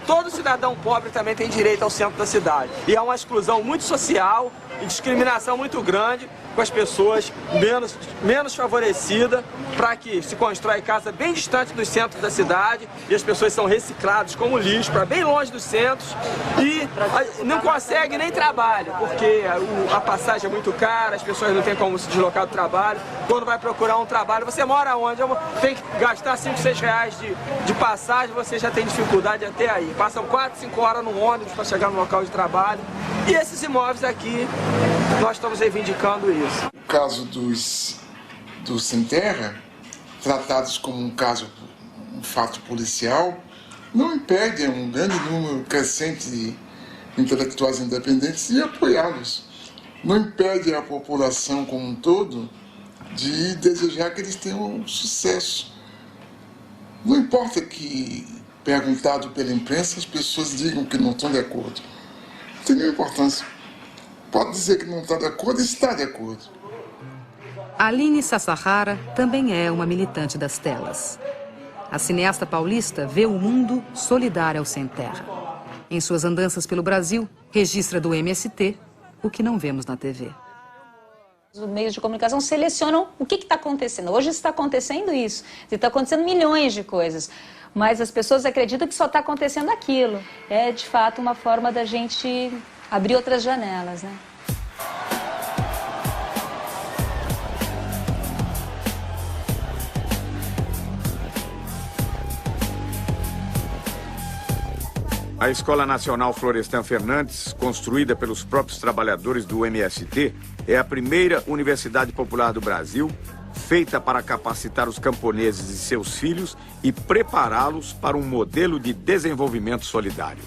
S1: Todo cidadão pobre também tem direito ao centro da cidade. E há uma exclusão muito social e discriminação muito grande com as pessoas menos favorecidas, para que se constrói casa bem distante dos centros da cidade e as pessoas são recicladas como lixo para bem longe dos centros e não conseguem nem trabalho, porque a passagem é muito cara, as pessoas não têm como se deslocar do trabalho. Quando vai procurar um trabalho, você mora onde? Tem que gastar 5, 6 reais de passagem, você já tem dificuldade até aí. Passam 4, 5 horas no ônibus para chegar no local de trabalho. E esses imóveis aqui, nós estamos reivindicando isso.
S2: O caso dos sem terra, tratados como um fato policial, não impede um grande número crescente de intelectuais independentes de apoiá-los. Não impede a população como um todo de desejar que eles tenham sucesso. Não importa que, perguntado pela imprensa, as pessoas digam que não estão de acordo. Não tem nenhuma importância. Pode dizer que não está de acordo e está de acordo.
S4: Aline Sassahara também é uma militante das telas. A cineasta paulista vê o mundo solidário ao sem terra. Em suas andanças pelo Brasil, registra do MST o que não vemos na TV.
S6: Os meios de comunicação selecionam o que está acontecendo. Hoje está acontecendo isso. Está acontecendo milhões de coisas. Mas as pessoas acreditam que só está acontecendo aquilo. É, de fato, uma forma da gente abrir outras janelas, né?
S9: A Escola Nacional Florestan Fernandes, construída pelos próprios trabalhadores do MST, é a primeira universidade popular do Brasil, feita para capacitar os camponeses e seus filhos e prepará-los para um modelo de desenvolvimento solidário.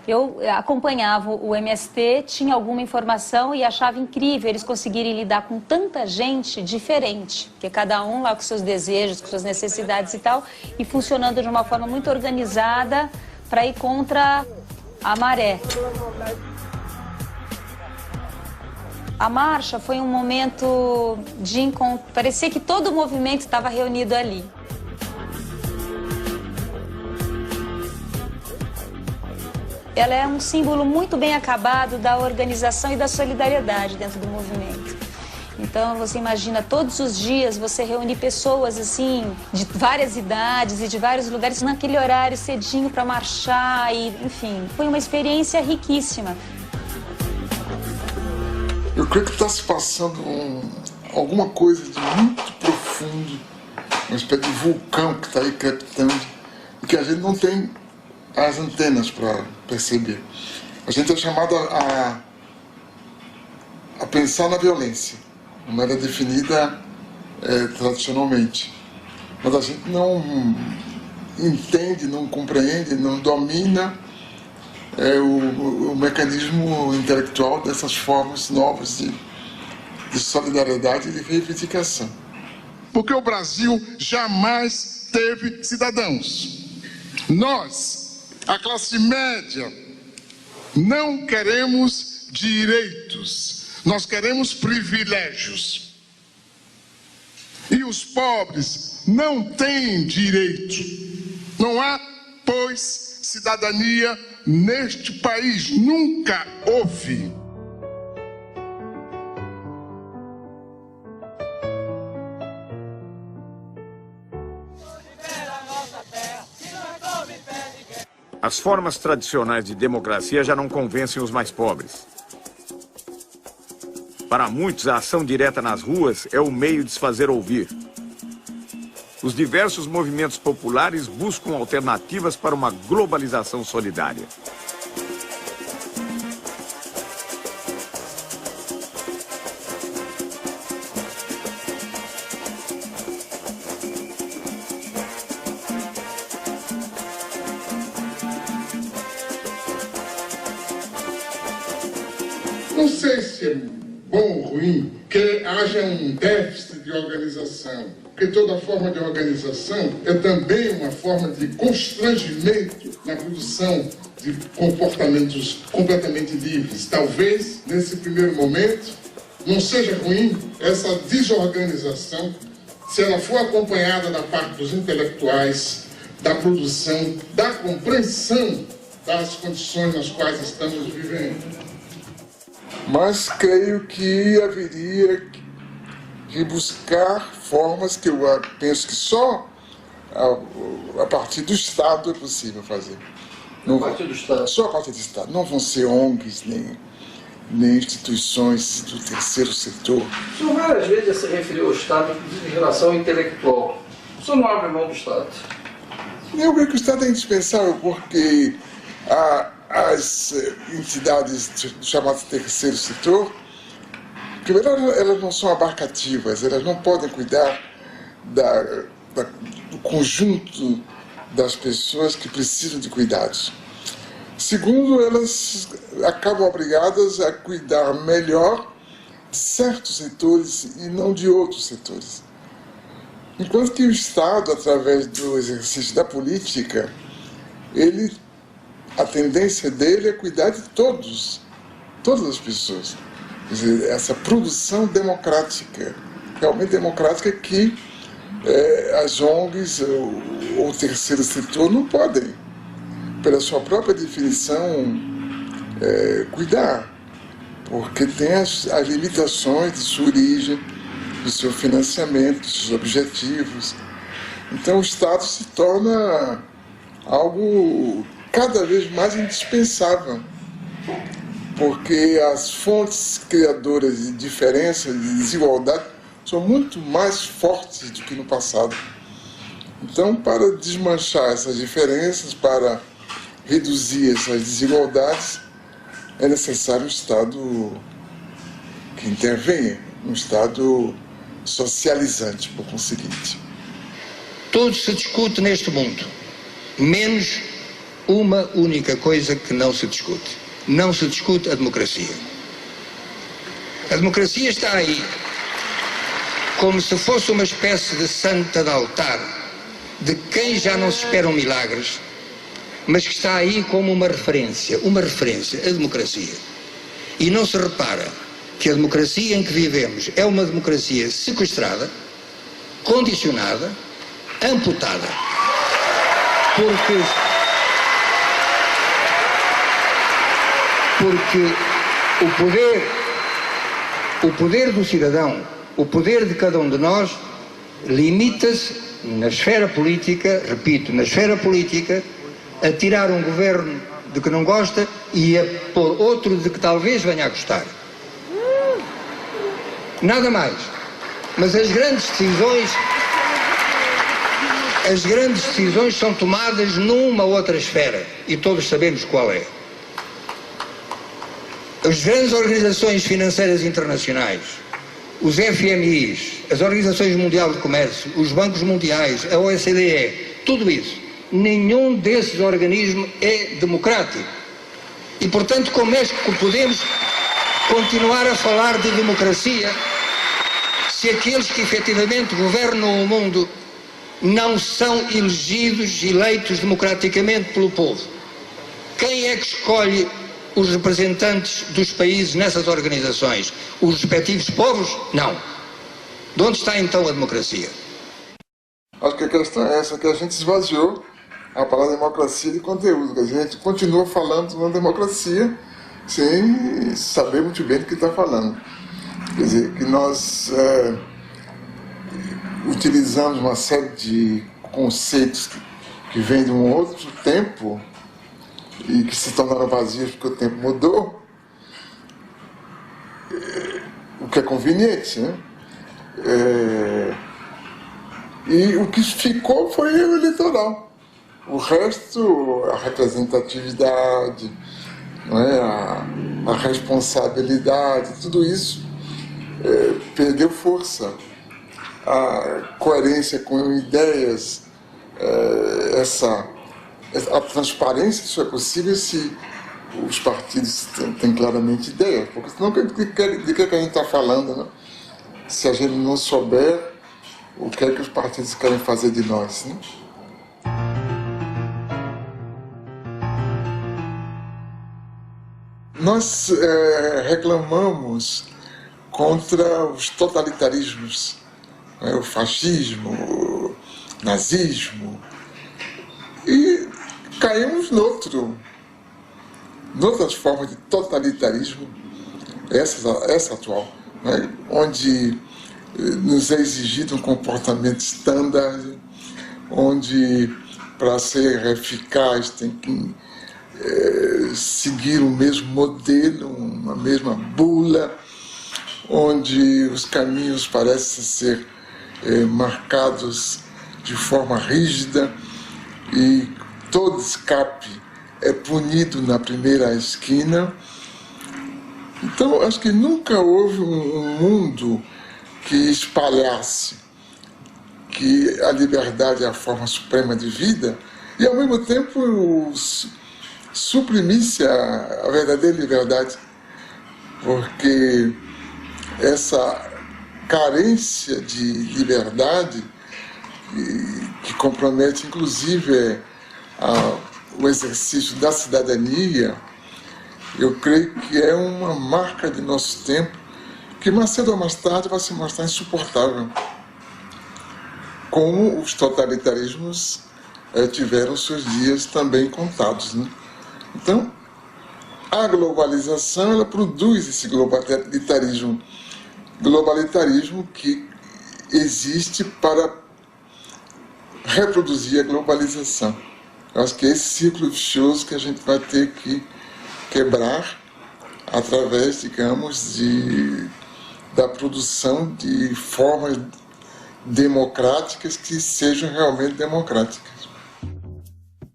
S6: Eu acompanhava o MST, tinha alguma informação e achava incrível eles conseguirem lidar com tanta gente diferente, porque cada um lá com seus desejos, com suas necessidades e tal, e funcionando de uma forma muito organizada para ir contra a maré. A marcha foi um momento de encontro, parecia que todo o movimento estava reunido ali. Ela é um símbolo muito bem acabado da organização e da solidariedade dentro do movimento. Então, você imagina, todos os dias você reúne pessoas, assim, de várias idades e de vários lugares, naquele horário cedinho para marchar, e, enfim, foi uma experiência riquíssima.
S2: Eu creio que está se passando alguma coisa de muito profundo, uma espécie de vulcão que está aí crepitando, e que a gente não tem as antenas para perceber. A gente é chamado a pensar na violência, como era definida tradicionalmente. Mas a gente não entende, não compreende, não domina o mecanismo intelectual dessas formas novas de solidariedade e de reivindicação.
S5: Porque o Brasil jamais teve cidadãos. Nós, a classe média, não queremos direitos, nós queremos privilégios. E os pobres não têm direito. Não há, pois, cidadania neste país. Nunca houve.
S9: As formas tradicionais de democracia já não convencem os mais pobres. Para muitos, a ação direta nas ruas é o meio de se fazer ouvir. Os diversos movimentos populares buscam alternativas para uma globalização solidária.
S5: Não sei se é bom ou ruim que haja um déficit de organização, porque toda forma de organização é também uma forma de constrangimento na produção de comportamentos completamente livres. Talvez, nesse primeiro momento, não seja ruim essa desorganização se ela for acompanhada da parte dos intelectuais, da produção, da compreensão das condições nas quais estamos vivendo.
S2: Mas creio que haveria que buscar formas que eu penso que só a partir do Estado é possível fazer. Não, a partir do Estado? Só a partir do Estado. Não vão ser ONGs, nem instituições do terceiro setor.
S17: O senhor várias vezes se referiu ao Estado, inclusive em relação ao intelectual. O senhor não abre mão do Estado?
S2: Eu creio que o Estado é indispensável porque as entidades chamadas terceiro setor, primeiro, elas não são abarcativas, elas não podem cuidar do conjunto das pessoas que precisam de cuidados. Segundo, elas acabam obrigadas a cuidar melhor de certos setores e não de outros setores. Enquanto que o Estado, através do exercício da política, a tendência dele é cuidar de todas as pessoas. Quer dizer, essa produção democrática, realmente democrática, que as ONGs ou o terceiro setor não podem, pela sua própria definição, cuidar, porque tem as limitações de sua origem, do seu financiamento, dos seus objetivos. Então o Estado se torna algo cada vez mais indispensável, porque as fontes criadoras de diferença, de desigualdade, são muito mais fortes do que no passado. Então, para desmanchar essas diferenças, para reduzir essas desigualdades, é necessário um Estado que intervenha, um Estado socializante, por conseguinte.
S19: Tudo se discute neste mundo, menos uma única coisa que não se discute. Não se discute a democracia. A democracia está aí como se fosse uma espécie de santa de altar, de quem já não se esperam milagres, mas que está aí como uma referência, a democracia. E não se repara que a democracia em que vivemos é uma democracia sequestrada, condicionada, amputada, porque o poder do cidadão, o poder de cada um de nós, limita-se na esfera política, repito, na esfera política, a tirar um governo de que não gosta e a pôr outro de que talvez venha a gostar. Nada mais. Mas as grandes decisões são tomadas numa outra esfera e todos sabemos qual é. As grandes organizações financeiras internacionais, os FMIs, as Organizações Mundial de Comércio, os bancos mundiais, a OCDE, tudo isso, nenhum desses organismos é democrático. E, portanto, como é que podemos continuar a falar de democracia se aqueles que efetivamente governam o mundo não são eleitos democraticamente pelo povo? Quem é que escolhe os representantes dos países nessas organizações? Os respectivos povos? Não. De onde está então a democracia?
S2: Acho que a questão é essa, que a gente esvaziou a palavra democracia de conteúdo, que a gente continua falando na democracia sem saber muito bem do que está falando. Quer dizer, que nós utilizamos uma série de conceitos que vêm de um outro tempo e que se tornaram vazios porque o tempo mudou, o que é conveniente, né? E o que ficou foi o eleitoral. O resto, a representatividade, não é? a responsabilidade, tudo isso perdeu força. A coerência com ideias, a transparência só é possível se os partidos têm claramente ideia, porque senão de que a gente está falando, né? Se a gente não souber o que é que os partidos querem fazer de nós, né? Nós reclamamos contra os totalitarismos, né? O fascismo, o nazismo, e caímos noutras formas de totalitarismo, essa atual, né? Onde nos é exigido um comportamento standard, onde para ser eficaz tem que seguir o mesmo modelo, uma mesma bula, onde os caminhos parecem ser marcados de forma rígida e todo escape é punido na primeira esquina. Então, acho que nunca houve um mundo que espalhasse que a liberdade é a forma suprema de vida e, ao mesmo tempo, suprimisse a verdadeira liberdade, porque essa carência de liberdade que compromete, inclusive, o exercício da cidadania, eu creio que é uma marca de nosso tempo que mais cedo ou mais tarde vai se mostrar insuportável, como os totalitarismos tiveram seus dias também contados, né? Então, a globalização, ela produz esse globalitarismo que existe para reproduzir a globalização. Eu acho que é esse ciclo vicioso que a gente vai ter que quebrar através, digamos, da produção de formas democráticas que sejam realmente democráticas.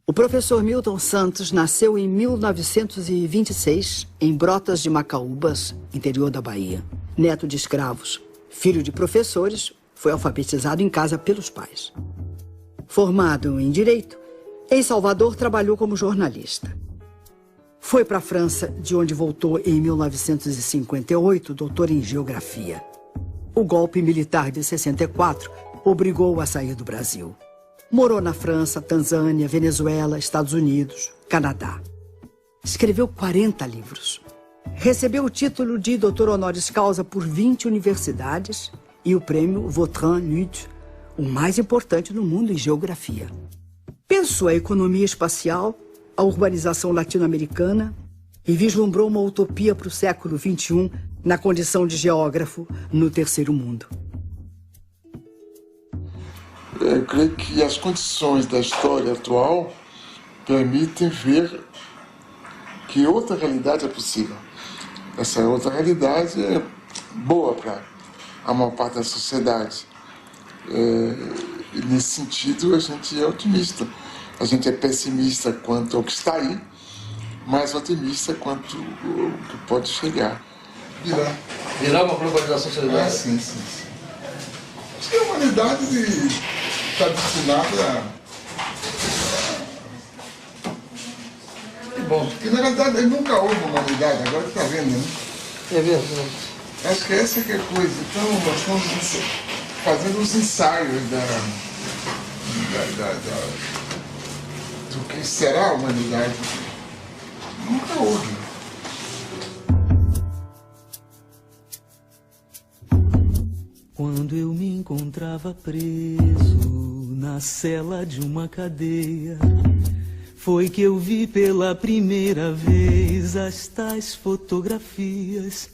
S4: O professor Milton Santos nasceu em 1926, em Brotas de Macaúbas, interior da Bahia. Neto de escravos, filho de professores, foi alfabetizado em casa pelos pais. Formado em Direito, em Salvador trabalhou como jornalista. Foi para a França, de onde voltou em 1958, doutor em Geografia. O golpe militar de 64 obrigou-o a sair do Brasil. Morou na França, Tanzânia, Venezuela, Estados Unidos, Canadá. Escreveu 40 livros. Recebeu o título de doutor honoris causa por 20 universidades e o prêmio Vautrin-Lud, o mais importante no mundo em geografia. Pensou a economia espacial, a urbanização latino-americana e vislumbrou uma utopia para o século XXI na condição de geógrafo no terceiro mundo.
S2: Eu creio que as condições da história atual permitem ver que outra realidade é possível. Essa outra realidade é boa para a maior parte da sociedade. E nesse sentido, a gente é otimista. A gente é pessimista quanto ao que está aí, mas otimista quanto ao que pode chegar.
S17: Virar uma globalização solidária?
S2: Sim. Acho que a humanidade está destinada
S17: Que bom.
S2: Que na verdade nunca houve humanidade, agora está vendo, né?
S17: É verdade.
S2: Acho que essa que é a coisa. Então nós estamos fazendo os ensaios do que será a humanidade. Nunca houve.
S7: Quando eu me encontrava preso na cela de uma cadeia, foi que eu vi pela primeira vez as tais fotografias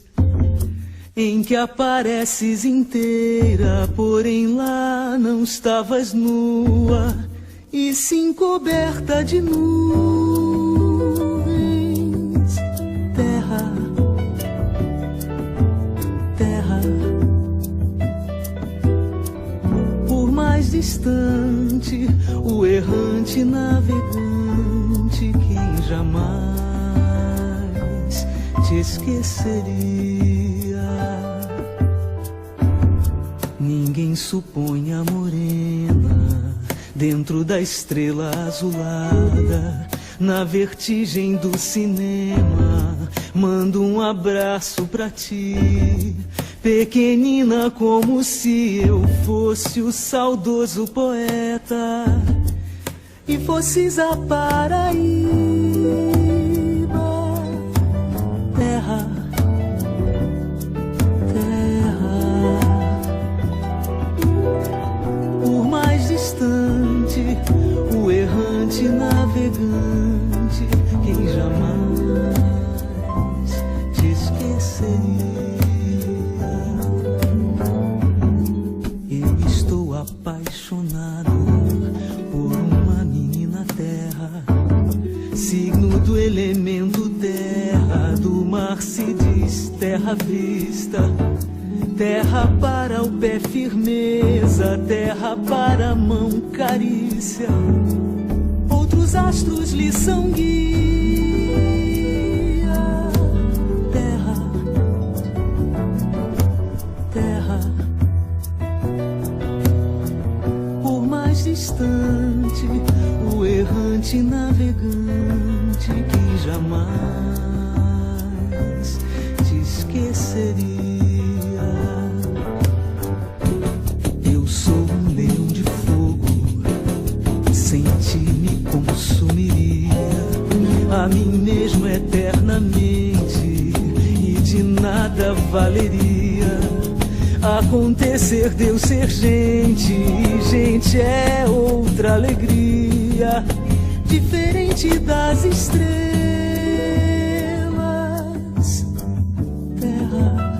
S7: em que apareces inteira, porém lá não estavas nua, e sim coberta de nuvens. Terra, terra, por mais distante, o errante navegante, quem jamais te esqueceria. Ninguém supõe a morena dentro da estrela azulada, na vertigem do cinema. Mando um abraço pra ti, pequenina, como se eu fosse o saudoso poeta e fosses a Paraíba, terra, terra. Por mais distante, o errante navegante, quem jamais te esqueceria. Eu estou apaixonado por uma menina terra, signo do elemento terra, do mar se diz terra vista. Terra para o pé firmeza, terra para a mão carícia. Outros astros lhe são guia. Terra, terra. Por mais distante, o errante navegante que jamais te esqueceria. A mim mesmo eternamente, e de nada valeria acontecer de eu ser gente, e gente é outra alegria, diferente das estrelas. Terra,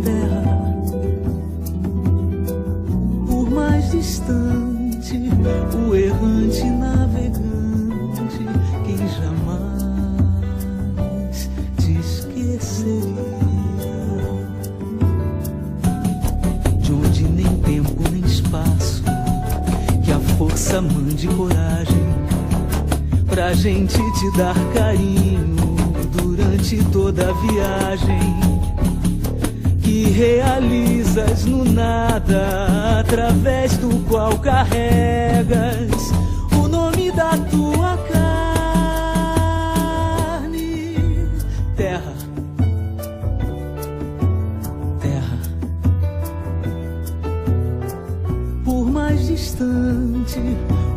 S7: terra, por mais distante, o errante navegante, quem jamais te esqueceria. De onde nem tempo nem espaço, que a força mande coragem pra gente te dar carinho durante toda a viagem que realizas no nada, através do qual carregas o nome da tua carne. Terra, terra. Por mais distante,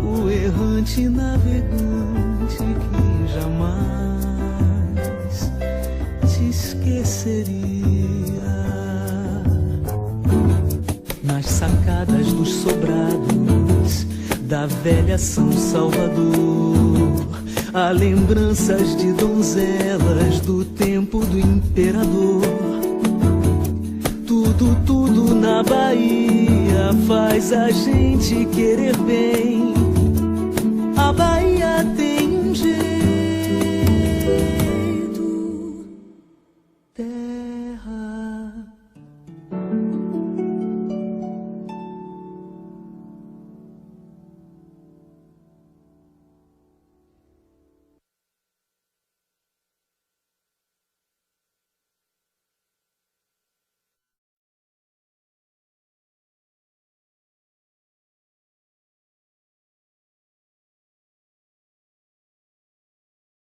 S7: o errante navegante que jamais te esqueceria. Nas sacadas dos sobrados da velha São Salvador, há lembranças de donzelas do tempo do imperador. Tudo, tudo na Bahia faz a gente querer bem. A Bahia